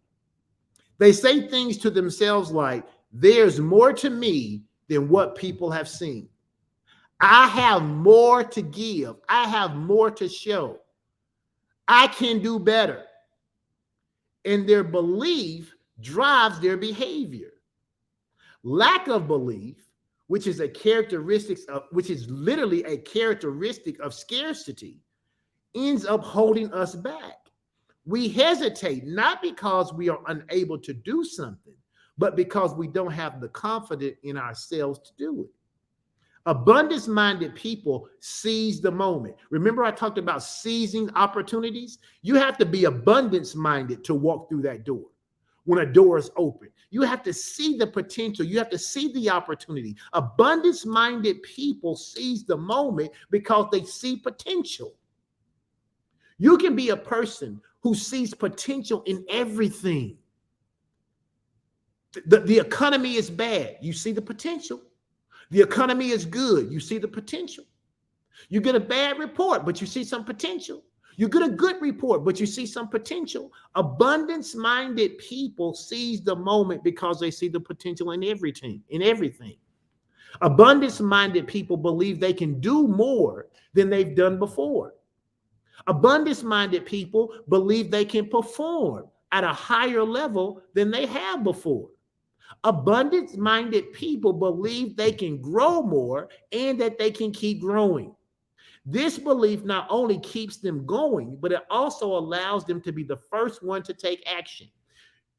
They say things to themselves like, there's more to me than what people have seen. I have more to give. I have more to show. I can do better. And their belief drives their behavior. Lack of belief, which is literally a characteristic of scarcity, ends up holding us back. We hesitate not because we are unable to do something, but because we don't have the confidence in ourselves to do it. Abundance-minded people seize the moment. Remember, I talked about seizing opportunities? You have to be abundance-minded to walk through that door. When a door is open, you have to see the potential. You have to see the opportunity. Abundance-minded people seize the moment because they see potential. You can be a person who sees potential in everything. The economy is bad. You see the potential. The economy is good. You see the potential. You get a bad report, but you see some potential. You get a good report, but you see some potential. Abundance-minded people seize the moment because they see the potential in everything. Abundance-minded people believe they can do more than they've done before. Abundance-minded people believe they can perform at a higher level than they have before. Abundance-minded people believe they can grow more and that they can keep growing. This belief not only keeps them going, but it also allows them to be the first one to take action.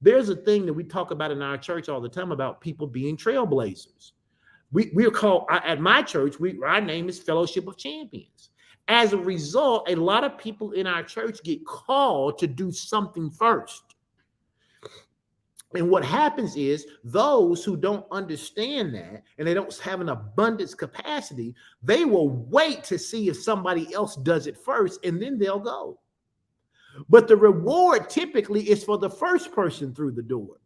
There's a thing that we talk about in our church all the time about people being trailblazers. We're called, at my church, our name is Fellowship of Champions. As a result, a lot of people in our church get called to do something first. And what happens is those who don't understand that and they don't have an abundance capacity, they will wait to see if somebody else does it first and then they'll go. But the reward typically is for the first person through the door.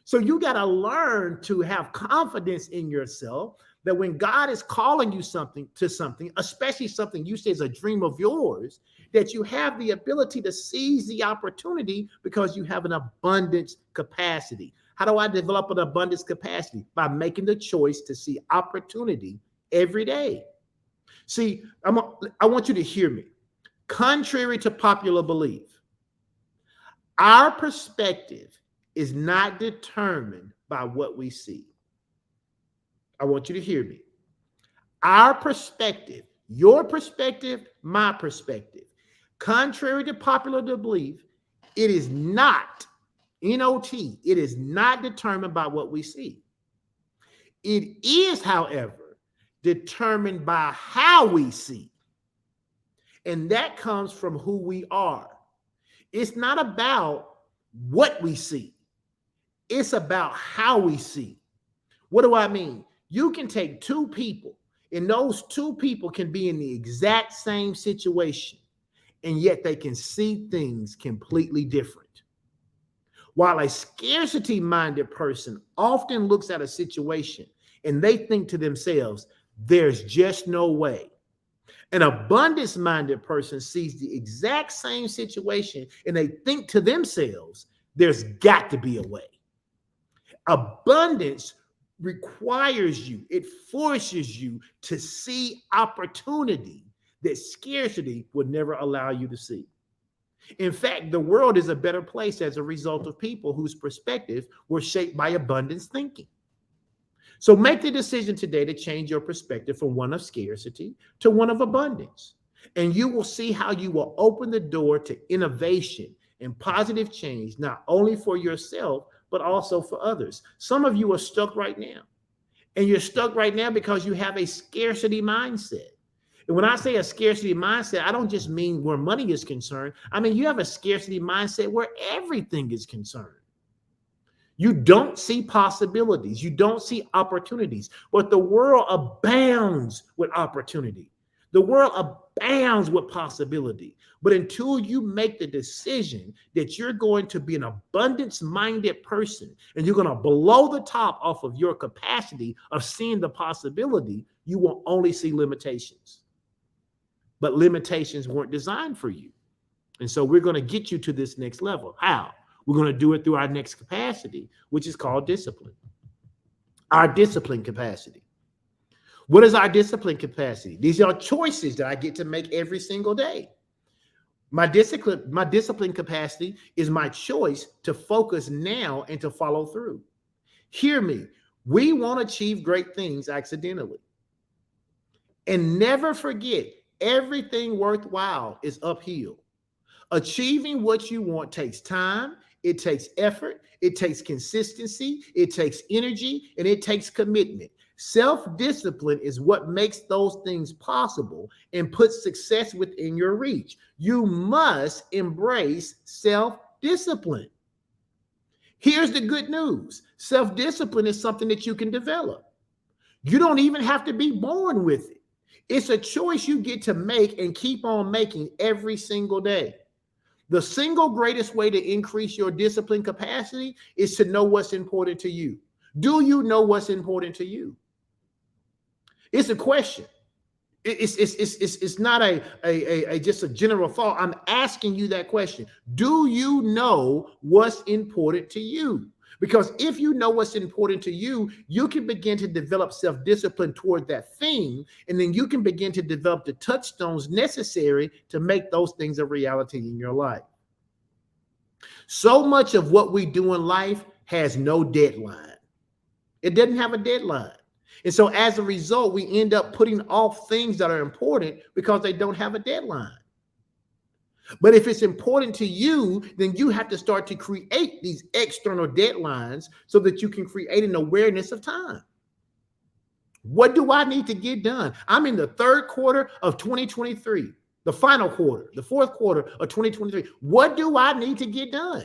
So you got to learn to have confidence in yourself that when God is calling you to something, especially something you say is a dream of yours, that you have the ability to seize the opportunity because you have an abundance capacity. How do I develop an abundance capacity? By making the choice to see opportunity every day. See, I want you to hear me. Contrary to popular belief, our perspective is not determined by what we see. I want you to hear me. Our perspective, your perspective, my perspective, contrary to popular belief, it is not, N-O-T, it is not determined by what we see. It is, however, determined by how we see. And that comes from who we are. It's not about what we see. It's about how we see. What do I mean? You can take two people, and those two people can be in the exact same situation, and yet they can see things completely different. While a scarcity-minded person often looks at a situation and they think to themselves, there's just no way. An abundance-minded person sees the exact same situation and they think to themselves, there's got to be a way. Abundance requires you, it forces you to see opportunity that scarcity would never allow you to see. In fact, the world is a better place as a result of people whose perspectives were shaped by abundance thinking. So make the decision today to change your perspective from one of scarcity to one of abundance. And you will see how you will open the door to innovation and positive change, not only for yourself, but also for others. Some of you are stuck right now. And you're stuck right now because you have a scarcity mindset. And when I say a scarcity mindset, I don't just mean where money is concerned. I mean, you have a scarcity mindset where everything is concerned. You don't see possibilities. You don't see opportunities. But the world abounds with opportunity. The world abounds with possibility. But until you make the decision that you're going to be an abundance-minded person and you're going to blow the top off of your capacity of seeing the possibility, you will only see limitations. but limitations weren't designed for you. And so we're going to get you to this next level. How? We're going to do it through our next capacity, which is called discipline. Our discipline capacity. What is our discipline capacity? These are choices that I get to make every single day. My discipline capacity is my choice to focus now and to follow through. Hear me. We won't achieve great things accidentally. And never forget, everything worthwhile is uphill. Achieving what you want takes time, it takes effort, it takes consistency, it takes energy, and it takes commitment. Self-discipline is what makes those things possible and puts success within your reach. You must embrace self-discipline. Here's the good news. Self-discipline is something that you can develop. You don't even have to be born with it. It's a choice you get to make and keep on making every single day. The single greatest way to increase your discipline capacity is to know what's important to you. Do you know what's important to you? It's a question. It's not a just a general thought. I'm asking you that question. Do you know what's important to you? Because if you know what's important to you, you can begin to develop self-discipline toward that thing, and then you can begin to develop the touchstones necessary to make those things a reality in your life. So much of what we do in life has no deadline. It doesn't have a deadline. And so as a result, we end up putting off things that are important because they don't have a deadline. But if it's important to you, then you have to start to create these external deadlines so that you can create an awareness of time. What do I need to get done? I'm in the third quarter of 2023, the final quarter, the fourth quarter of 2023. What do I need to get done?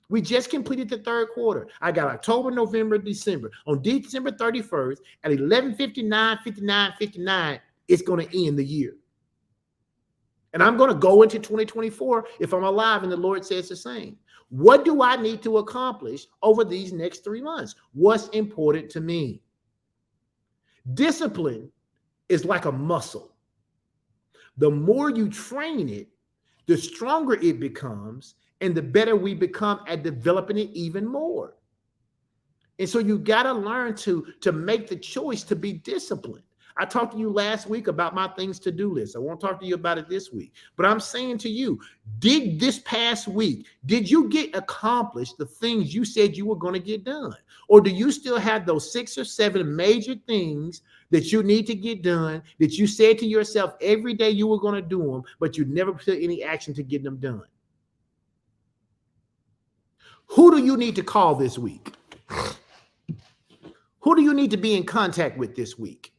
We just completed the third quarter. I got October, November, December. On December 31st at 11:59, it's going to end the year. And I'm going to go into 2024 if I'm alive and the Lord says the same. What do I need to accomplish over these next 3 months? What's important to me? Discipline is like a muscle. The more you train it, the stronger it becomes, and the better we become at developing it even more. And so you got to learn to make the choice to be disciplined. I talked to you last week about my things to do list. I won't talk to you about it this week, but I'm saying to you, this past week, did you get accomplished the things you said you were going to get done? Or do you still have those 6 or 7 major things that you need to get done that you said to yourself every day you were going to do them, but you never put any action to get them done? Who do you need to call this week? Who do you need to be in contact with this week?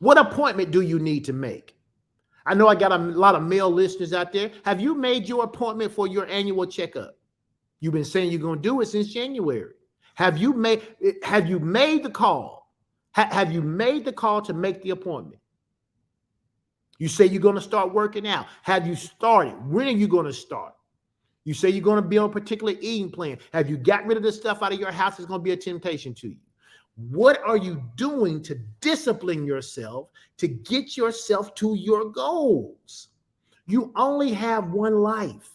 What appointment do you need to make? I know I got a lot of male listeners out there. Have you made your appointment for your annual checkup? You've been saying you're going to do it since January. Have you made the call? Have you made the call to make the appointment? You say you're going to start working out. Have you started? When are you going to start? You say you're going to be on a particular eating plan. Have you got rid of the stuff out of your house that's going to be a temptation to you? What are you doing to discipline yourself to get yourself to your goals? You only have one life.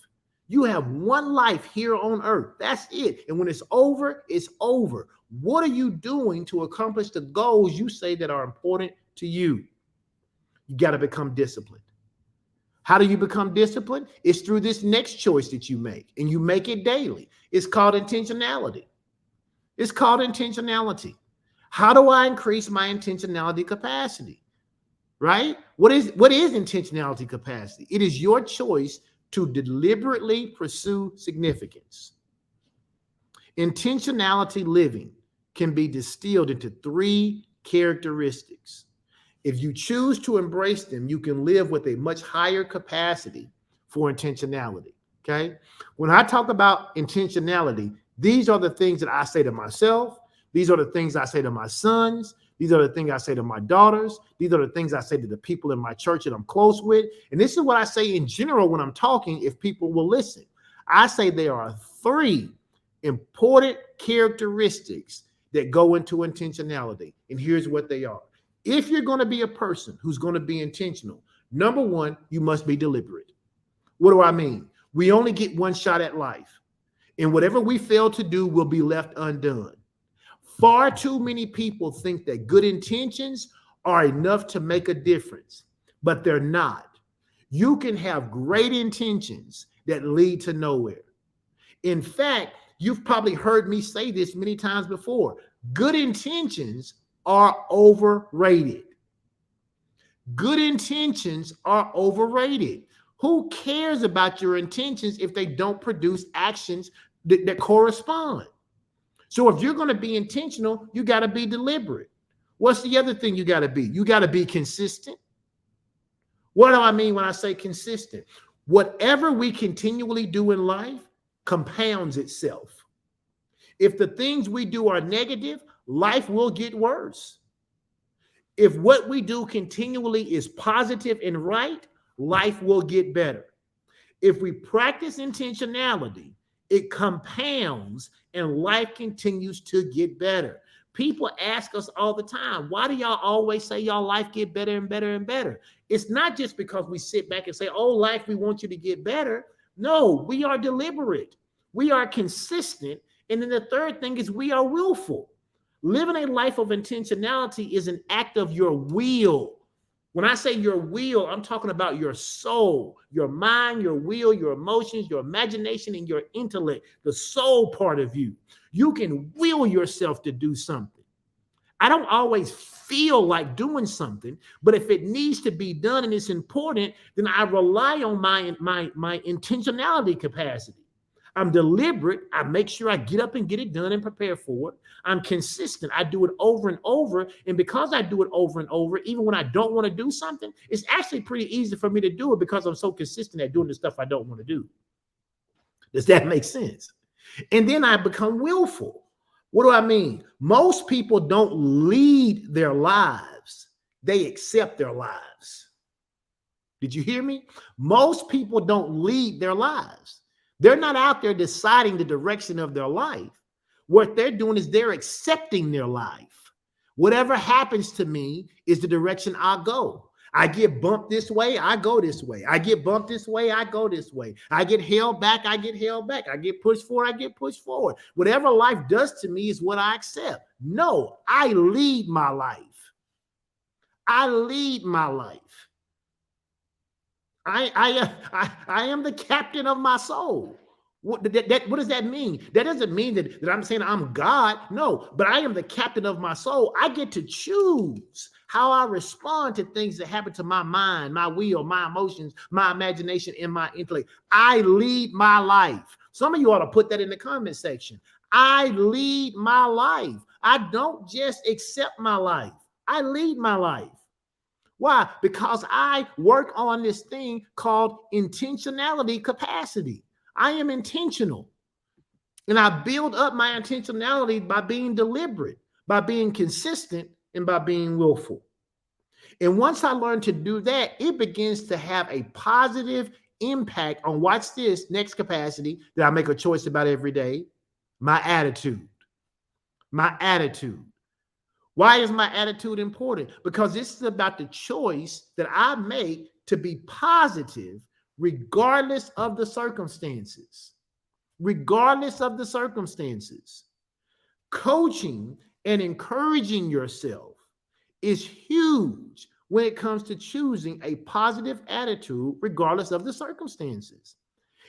You have one life here on earth. That's it. And when it's over, it's over. What are you doing to accomplish the goals you say that are important to you? You got to become disciplined. How do you become disciplined? It's through this next choice that you make, and you make it daily. It's called intentionality. It's called intentionality. How do I increase my intentionality capacity? Right? What is intentionality capacity? It is your choice to deliberately pursue significance. Intentionality living can be distilled into 3 characteristics. If you choose to embrace them, you can live with a much higher capacity for intentionality. Okay? When I talk about intentionality, these are the things that I say to myself. These are the things I say to my sons. These are the things I say to my daughters. These are the things I say to the people in my church that I'm close with. And this is what I say in general when I'm talking, if people will listen. I say there are 3 important characteristics that go into intentionality. And here's what they are. If you're going to be a person who's going to be intentional, number one, you must be deliberate. What do I mean? We only get one shot at life, and whatever we fail to do will be left undone. Far too many people think that good intentions are enough to make a difference, but they're not. You can have great intentions that lead to nowhere. In fact, you've probably heard me say this many times before. Good intentions are overrated. Good intentions are overrated. Who cares about your intentions if they don't produce actions that correspond? So if you're going to be intentional, you got to be deliberate. What's the other thing you got to be? You got to be consistent. What do I mean when I say consistent? Whatever we continually do in life compounds itself. If the things we do are negative, life will get worse. If what we do continually is positive and right, life will get better. If we practice intentionality, it compounds and life continues to get better. People ask us all the time, why do y'all always say y'all life get better and better and better? It's not just because we sit back and say, oh, life, we want you to get better. No, we are deliberate. We are consistent. And then the third thing is we are willful. Living a life of intentionality is an act of your will. When I say your will, I'm talking about your soul, your mind, your will, your emotions, your imagination, and your intellect, the soul part of you. You can will yourself to do something. I don't always feel like doing something, but if it needs to be done and it's important, then I rely on my intentionality capacity. I'm deliberate. I make sure I get up and get it done and prepare for it. I'm consistent. I do it over and over. And because I do it over and over, even when I don't want to do something, it's actually pretty easy for me to do it because I'm so consistent at doing the stuff I don't want to do. Does that make sense? And then I become willful. What do I mean? Most people don't lead their lives. They accept their lives. Did you hear me? Most people don't lead their lives. They're not out there deciding the direction of their life. What they're doing is they're accepting their life. Whatever happens to me is the direction I go. I get bumped this way, I go this way. I get bumped this way, I go this way. I get held back, I get held back. I get pushed forward, I get pushed forward. Whatever life does to me is what I accept. No, I lead my life. I lead my life. I am the captain of my soul. What does that mean? That doesn't mean that I'm saying I'm God. No, but I am the captain of my soul. I get to choose how I respond to things that happen to my mind, my will, my emotions, my imagination, and my intellect. I lead my life. Some of you ought to put that in the comment section. I lead my life. I don't just accept my life. I lead my life. Why? Because I work on this thing called intentionality capacity. I am intentional. And I build up my intentionality by being deliberate, by being consistent, and by being willful. And once I learn to do that, it begins to have a positive impact on, watch this, next capacity that I make a choice about every day, my attitude. My attitude. Why is my attitude important? Because this is about the choice that I make to be positive regardless of the circumstances. Regardless of the circumstances. Coaching and encouraging yourself is huge when it comes to choosing a positive attitude regardless of the circumstances.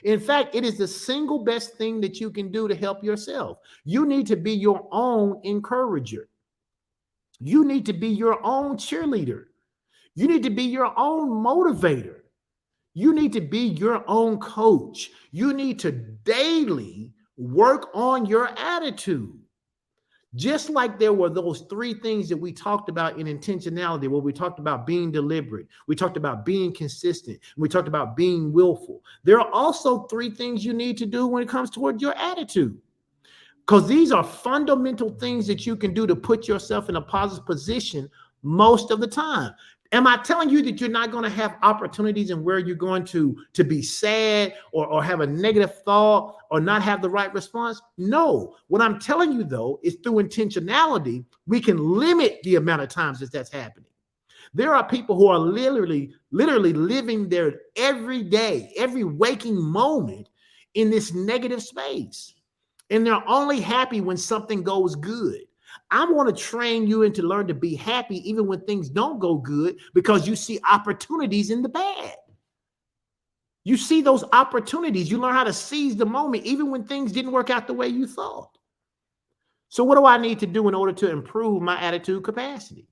In fact, it is the single best thing that you can do to help yourself. You need to be your own encourager. You need to be your own cheerleader. You need to be your own motivator. You need to be your own coach. You need to daily work on your attitude. Just like there were those three things that we talked about in intentionality, where we talked about being deliberate, we talked about being consistent, we talked about being willful. There are also three things you need to do when it comes toward your attitude. Because these are fundamental things that you can do to put yourself in a positive position most of the time. Am I telling you that you're not going to have opportunities and where you're going to be sad or have a negative thought or not have the right response? No. What I'm telling you, though, is through intentionality, we can limit the amount of times that that's happening. There are people who are literally living their every day, every waking moment in this negative space. And they're only happy when something goes good. I want to train you and to learn to be happy even when things don't go good, because you see opportunities in the bad. You see those opportunities. You learn how to seize the moment even when things didn't work out the way you thought. So what do I need to do in order to improve my attitude capacity?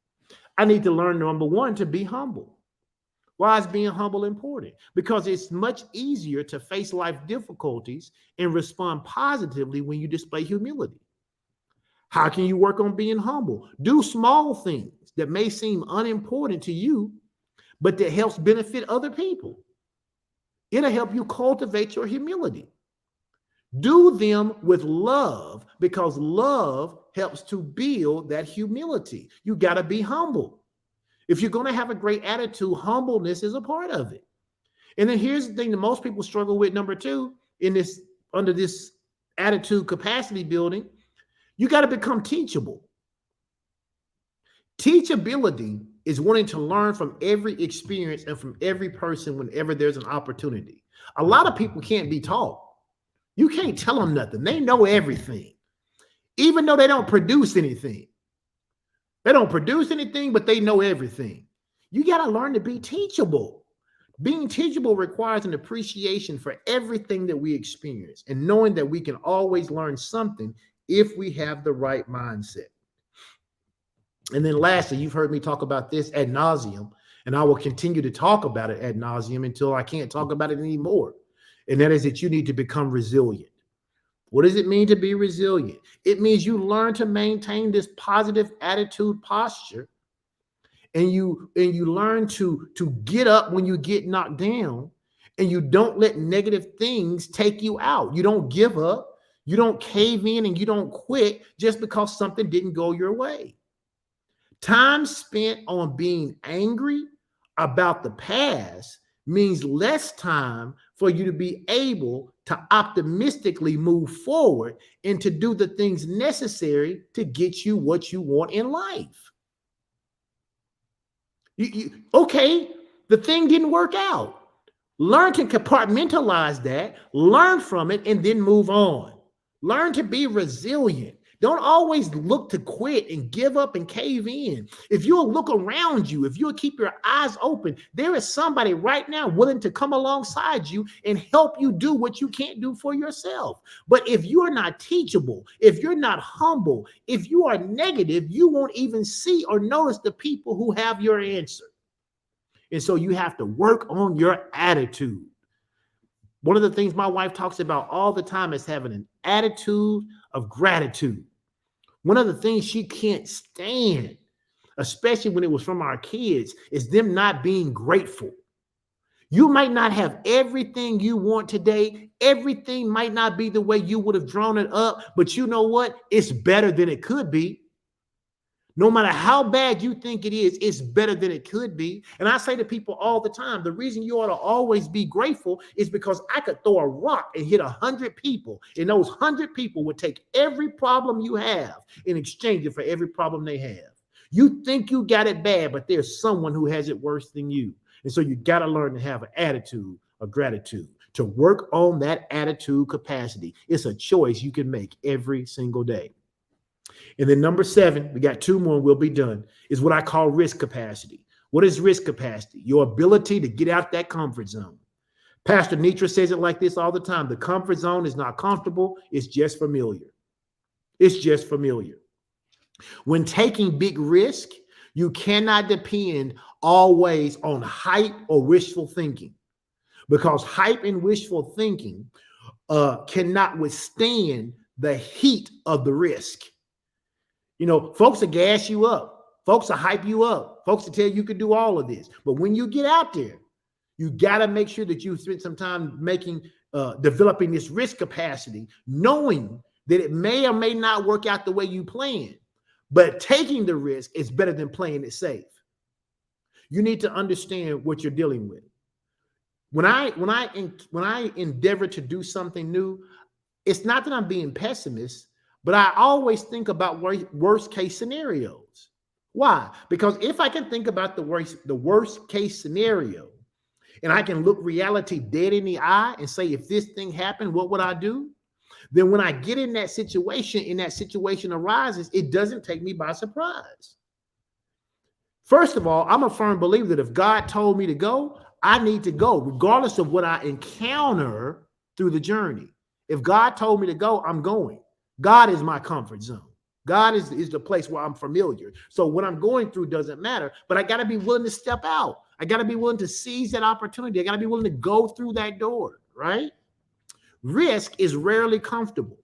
I need to learn, number one, to be humble. Why is being humble important? Because it's much easier to face life difficulties and respond positively when you display humility. How can you work on being humble? Do small things that may seem unimportant to you, but that helps benefit other people. It'll help you cultivate your humility. Do them with love, because love helps to build that humility. You got to be humble. If you're going to have a great attitude, humbleness is a part of it. And then here's the thing that most people struggle with, number two, under this attitude capacity building. You got to become teachable. Teachability is wanting to learn from every experience and from every person whenever there's an opportunity. A lot of people can't be taught. You can't tell them nothing. They know everything, even though they don't produce anything. They don't produce anything, but they know everything. You got to learn to be teachable. Being teachable requires an appreciation for everything that we experience and knowing that we can always learn something if we have the right mindset. And then lastly, you've heard me talk about this ad nauseum, and I will continue to talk about it ad nauseum until I can't talk about it anymore. And that is that you need to become resilient. What does it mean to be resilient? It means you learn to maintain this positive attitude posture, and you learn to get up when you get knocked down, and you don't let negative things take you out. You don't give up. You don't cave in, and you don't quit just because something didn't go your way. Time spent on being angry about the past means less time for you to be able to optimistically move forward and to do the things necessary to get you what you want in life. Okay, the thing didn't work out. Learn to compartmentalize that, learn from it, and then move on. Learn to be resilient. Don't always look to quit and give up and cave in. If you'll look around you, if you'll keep your eyes open, there is somebody right now willing to come alongside you and help you do what you can't do for yourself. But if you're not teachable, if you're not humble, if you are negative, you won't even see or notice the people who have your answer. And so you have to work on your attitude. One of the things my wife talks about all the time is having an attitude of gratitude. One of the things she can't stand, especially when it was from our kids, is them not being grateful. You might not have everything you want today. Everything might not be the way you would have drawn it up, but you know what? It's better than it could be. No matter how bad you think it is, it's better than it could be. And I say to people all the time, the reason you ought to always be grateful is because I could throw a rock and hit 100 people, and those 100 people would take every problem you have in exchange for every problem they have. You think you got it bad, but there's someone who has it worse than you. And so you got to learn to have an attitude of gratitude, to work on that attitude capacity. It's a choice you can make every single day. And then number 7, we got 2 more and we'll be done, is what I call risk capacity. What is risk capacity? Your ability to get out that comfort zone. Pastor Nitra says it like this all the time. The comfort zone is not comfortable. It's just familiar. It's just familiar. When taking big risk, you cannot depend always on hype or wishful thinking, because hype and wishful thinking cannot withstand the heat of the risk. You know, folks will gas you up. Folks will hype you up. Folks will tell you can do all of this. But when you get out there, you got to make sure that you spend some time developing this risk capacity, knowing that it may or may not work out the way you plan. But taking the risk is better than playing it safe. You need to understand what you're dealing with. When I endeavor to do something new, it's not that I'm being pessimist, but I always think about worst case scenarios. Why? Because if I can think about the worst case scenario, and I can look reality dead in the eye and say, if this thing happened, what would I do? Then when I get in that situation and that situation arises, it doesn't take me by surprise. First of all, I'm a firm believer that if God told me to go, I need to go, regardless of what I encounter through the journey. If God told me to go, I'm going. God is my comfort zone. God is the place where I'm familiar. So what I'm going through doesn't matter, but I got to be willing to step out. I got to be willing to seize that opportunity. I got to be willing to go through that door, right? Risk is rarely comfortable.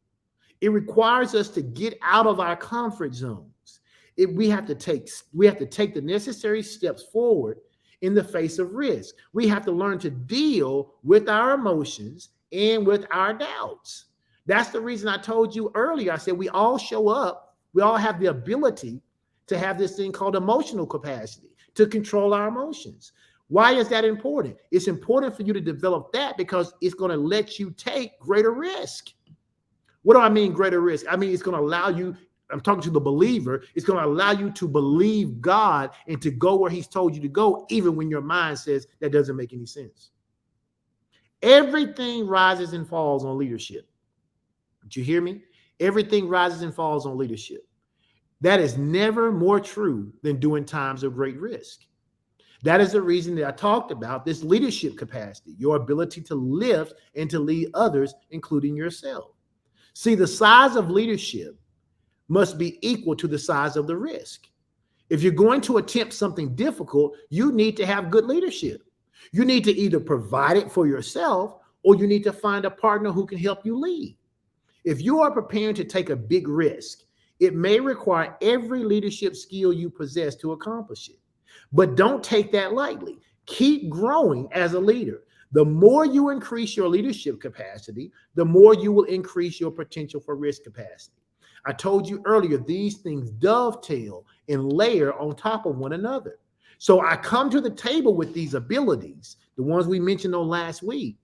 It requires us to get out of our comfort zones. We have to take the necessary steps forward in the face of risk. We have to learn to deal with our emotions and with our doubts. That's the reason I told you earlier. I said we all show up. We all have the ability to have this thing called emotional capacity, to control our emotions. Why is that important? It's important for you to develop that because it's going to let you take greater risk. What do I mean greater risk? I mean, it's going to allow you, I'm talking to the believer, it's going to allow you to believe God and to go where he's told you to go, even when your mind says that doesn't make any sense. Everything rises and falls on leadership. Did you hear me? Everything rises and falls on leadership. That is never more true than during times of great risk. That is the reason that I talked about this leadership capacity, your ability to lift and to lead others, including yourself. See, the size of leadership must be equal to the size of the risk. If you're going to attempt something difficult, you need to have good leadership. You need to either provide it for yourself or you need to find a partner who can help you lead. If you are preparing to take a big risk, it may require every leadership skill you possess to accomplish it. But don't take that lightly. Keep growing as a leader. The more you increase your leadership capacity, the more you will increase your potential for risk capacity. I told you earlier, these things dovetail and layer on top of one another. So I come to the table with these abilities, the ones we mentioned on last week.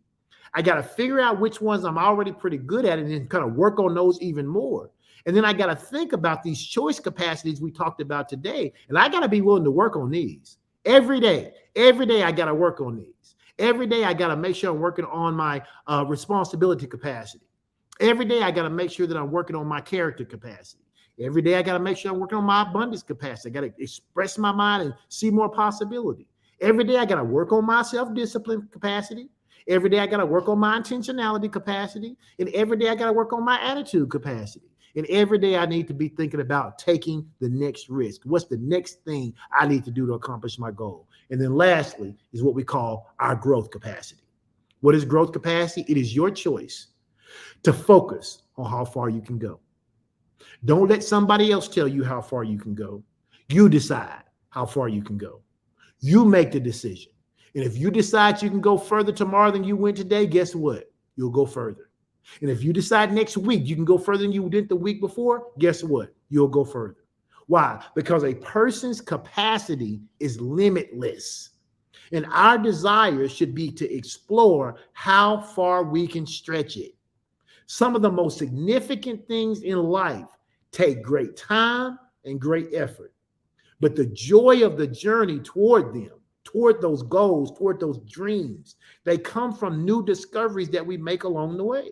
I got to figure out which ones I'm already pretty good at and then kind of work on those even more. And then I got to think about these choice capacities we talked about today. And I got to be willing to work on these every day. Every day I got to work on these. Every day I got to make sure I'm working on my responsibility capacity. Every day I got to make sure that I'm working on my character capacity. Every day I got to make sure I'm working on my abundance capacity. I got to express my mind and see more possibility. Every day I got to work on my self-discipline capacity. Every day I got to work on my intentionality capacity. And every day I got to work on my attitude capacity. And every day I need to be thinking about taking the next risk. What's the next thing I need to do to accomplish my goal? And then lastly is what we call our growth capacity. What is growth capacity? It is your choice to focus on how far you can go. Don't let somebody else tell you how far you can go. You decide how far you can go. You make the decision. And if you decide you can go further tomorrow than you went today, guess what? You'll go further. And if you decide next week you can go further than you did the week before, guess what? You'll go further. Why? Because a person's capacity is limitless. And our desire should be to explore how far we can stretch it. Some of the most significant things in life take great time and great effort. But the joy of the journey toward them, toward those goals, toward those dreams, they come from new discoveries that we make along the way.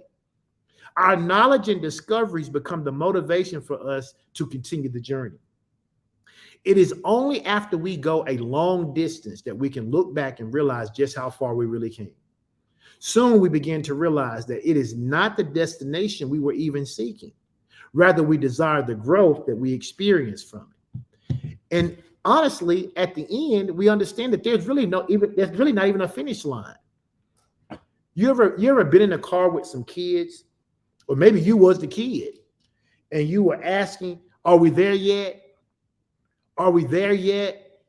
Our knowledge and discoveries become the motivation for us to continue the journey. It is only after we go a long distance that we can look back and realize just how far we really came. Soon we begin to realize that it is not the destination we were even seeking. Rather, we desire the growth that we experience from it. And honestly, at the end, we understand that there's really not even a finish line. You ever been in a car with some kids, or maybe you was the kid, and you were asking, "Are we there yet? Are we there yet?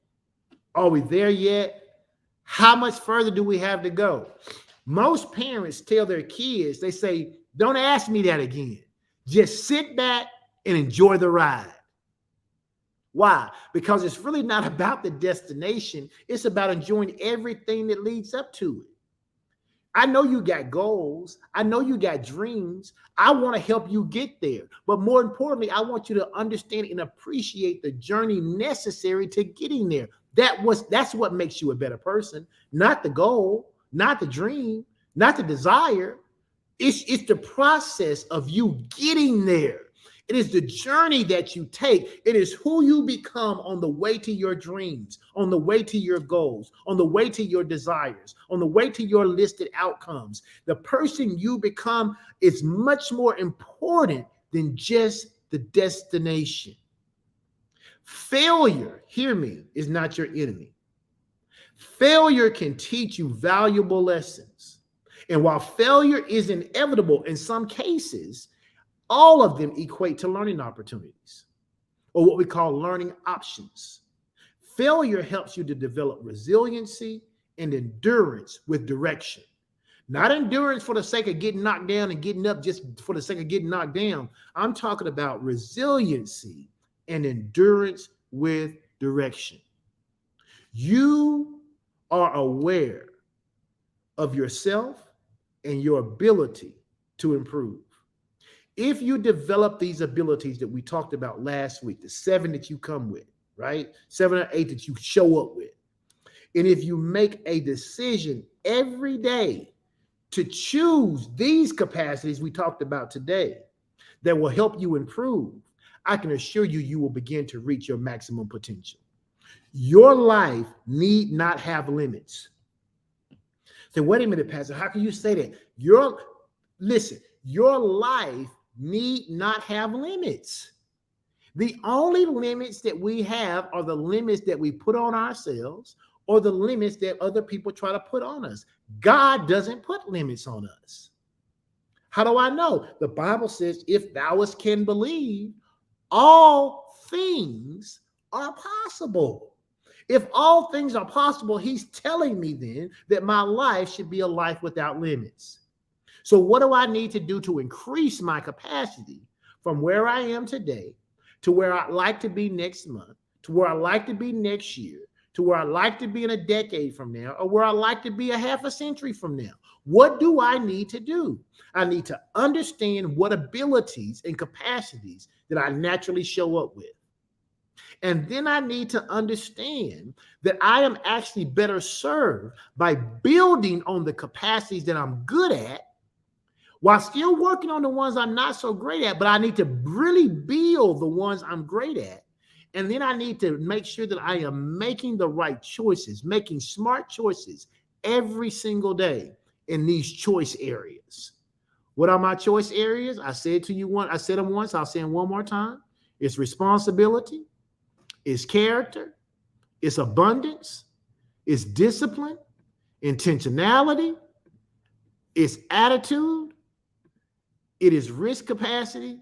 Are we there yet? How much further do we have to go?" Most parents tell their kids, they say, "Don't ask me that again. Just sit back and enjoy the ride." Why? Because it's really not about the destination. It's about enjoying everything that leads up to it. I know you got goals. I know you got dreams. I want to help you get there. But more importantly, I want you to understand and appreciate the journey necessary to getting there. That's what makes you a better person, not the goal, not the dream, not the desire. It's the process of you getting there. It is the journey that you take. It is who you become on the way to your dreams, on the way to your goals, on the way to your desires, on the way to your listed outcomes. The person you become is much more important than just the destination. Failure, hear me, is not your enemy. Failure can teach you valuable lessons. And while failure is inevitable in some cases, all of them equate to learning opportunities, or what we call learning options. Failure helps you to develop resiliency and endurance with direction. Not endurance for the sake of getting knocked down and getting up just for the sake of getting knocked down. I'm talking about resiliency and endurance with direction. You are aware of yourself and your ability to improve. If you develop these abilities that we talked about last week, the 7 that you come with, right? 7 or 8 that you show up with. And if you make a decision every day to choose these capacities we talked about today that will help you improve, I can assure you, you will begin to reach your maximum potential. Your life need not have limits. So wait a minute, Pastor, how can you say that? Your life need not have limits. The only limits that we have are the limits that we put on ourselves or the limits that other people try to put on us. God doesn't put limits on us. How do I know? The Bible says, if thou can believe, all things are possible. If all things are possible, he's telling me then that my life should be a life without limits. So what do I need to do to increase my capacity from where I am today to where I'd like to be next month, to where I'd like to be next year, to where I'd like to be in a decade from now, or where I'd like to be a half a century from now? What do I need to do? I need to understand what abilities and capacities that I naturally show up with. And then I need to understand that I am actually better served by building on the capacities that I'm good at while still working on the ones I'm not so great at, but I need to really build the ones I'm great at. And then I need to make sure that I am making the right choices, making smart choices every single day in these choice areas. What are my choice areas? I said to you once, I said them once, I'll say them one more time. It's responsibility, it's character, it's abundance, it's discipline, intentionality, it's attitude, it is risk capacity,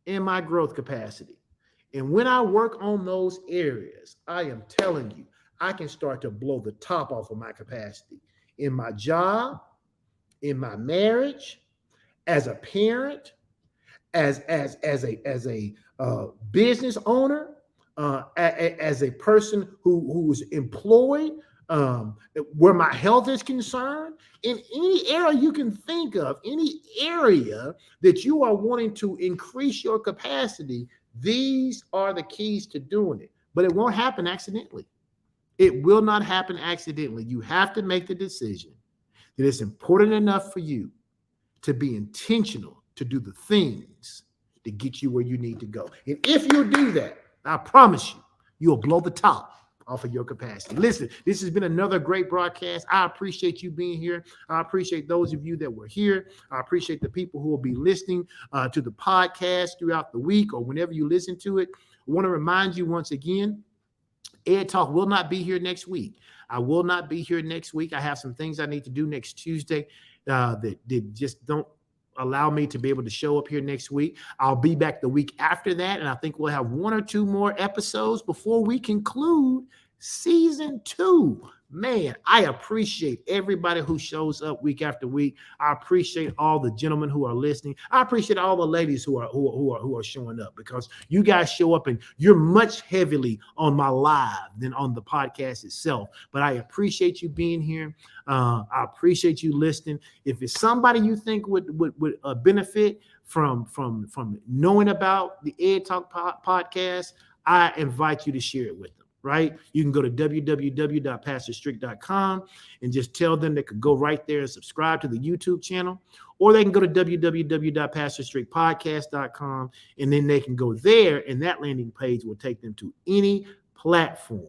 and my growth capacity. And when I work on those areas, I am telling you, I can start to blow the top off of my capacity in my job, in my marriage, as a parent, as a business owner, as a person who is employed, where my health is concerned, in any area you can think of, any area that you are wanting to increase your capacity, these are the keys to doing it. But it won't happen accidentally. It will not happen accidentally. You have to make the decision that it's important enough for you to be intentional to do the things to get you where you need to go. And if you do that, I promise you, you'll blow the top off of your capacity. Listen, this has been another great broadcast. I appreciate you being here. I appreciate those of you that were here. I appreciate the people who will be listening to the podcast throughout the week or whenever you listen to it. I want to remind you once again, Ed Talk will not be here next week. I will not be here next week. I have some things I need to do next Tuesday that just don't allow me to be able to show up here next week. I'll be back the week after that, and I think we'll have 1 or 2 more episodes before we conclude season 2. Man, I appreciate everybody who shows up week after week. I appreciate all the gentlemen who are listening. I appreciate all the ladies who are showing up, because you guys show up and you're much heavily on my live than on the podcast itself. But I appreciate you being here. I appreciate you listening. If it's somebody you think would benefit from knowing about the Ed Talk podcast, I invite you to share it with them. Right? You can go to www.pastorstrick.com and just tell them they could go right there and subscribe to the YouTube channel, or they can go to www.pastorstrickpodcast.com, and then they can go there, and that landing page will take them to any platform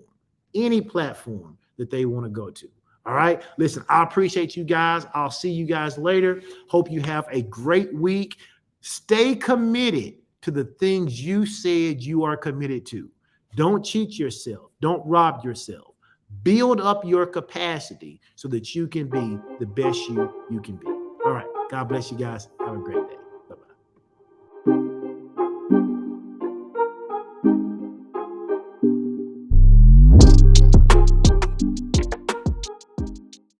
that they want to go to. All right. Listen, I appreciate you guys. I'll see you guys later. Hope you have a great week. Stay committed to the things you said you are committed to. Don't cheat yourself. Don't rob yourself. Build up your capacity so that you can be the best you can be. All right. God bless you guys. Have a great day.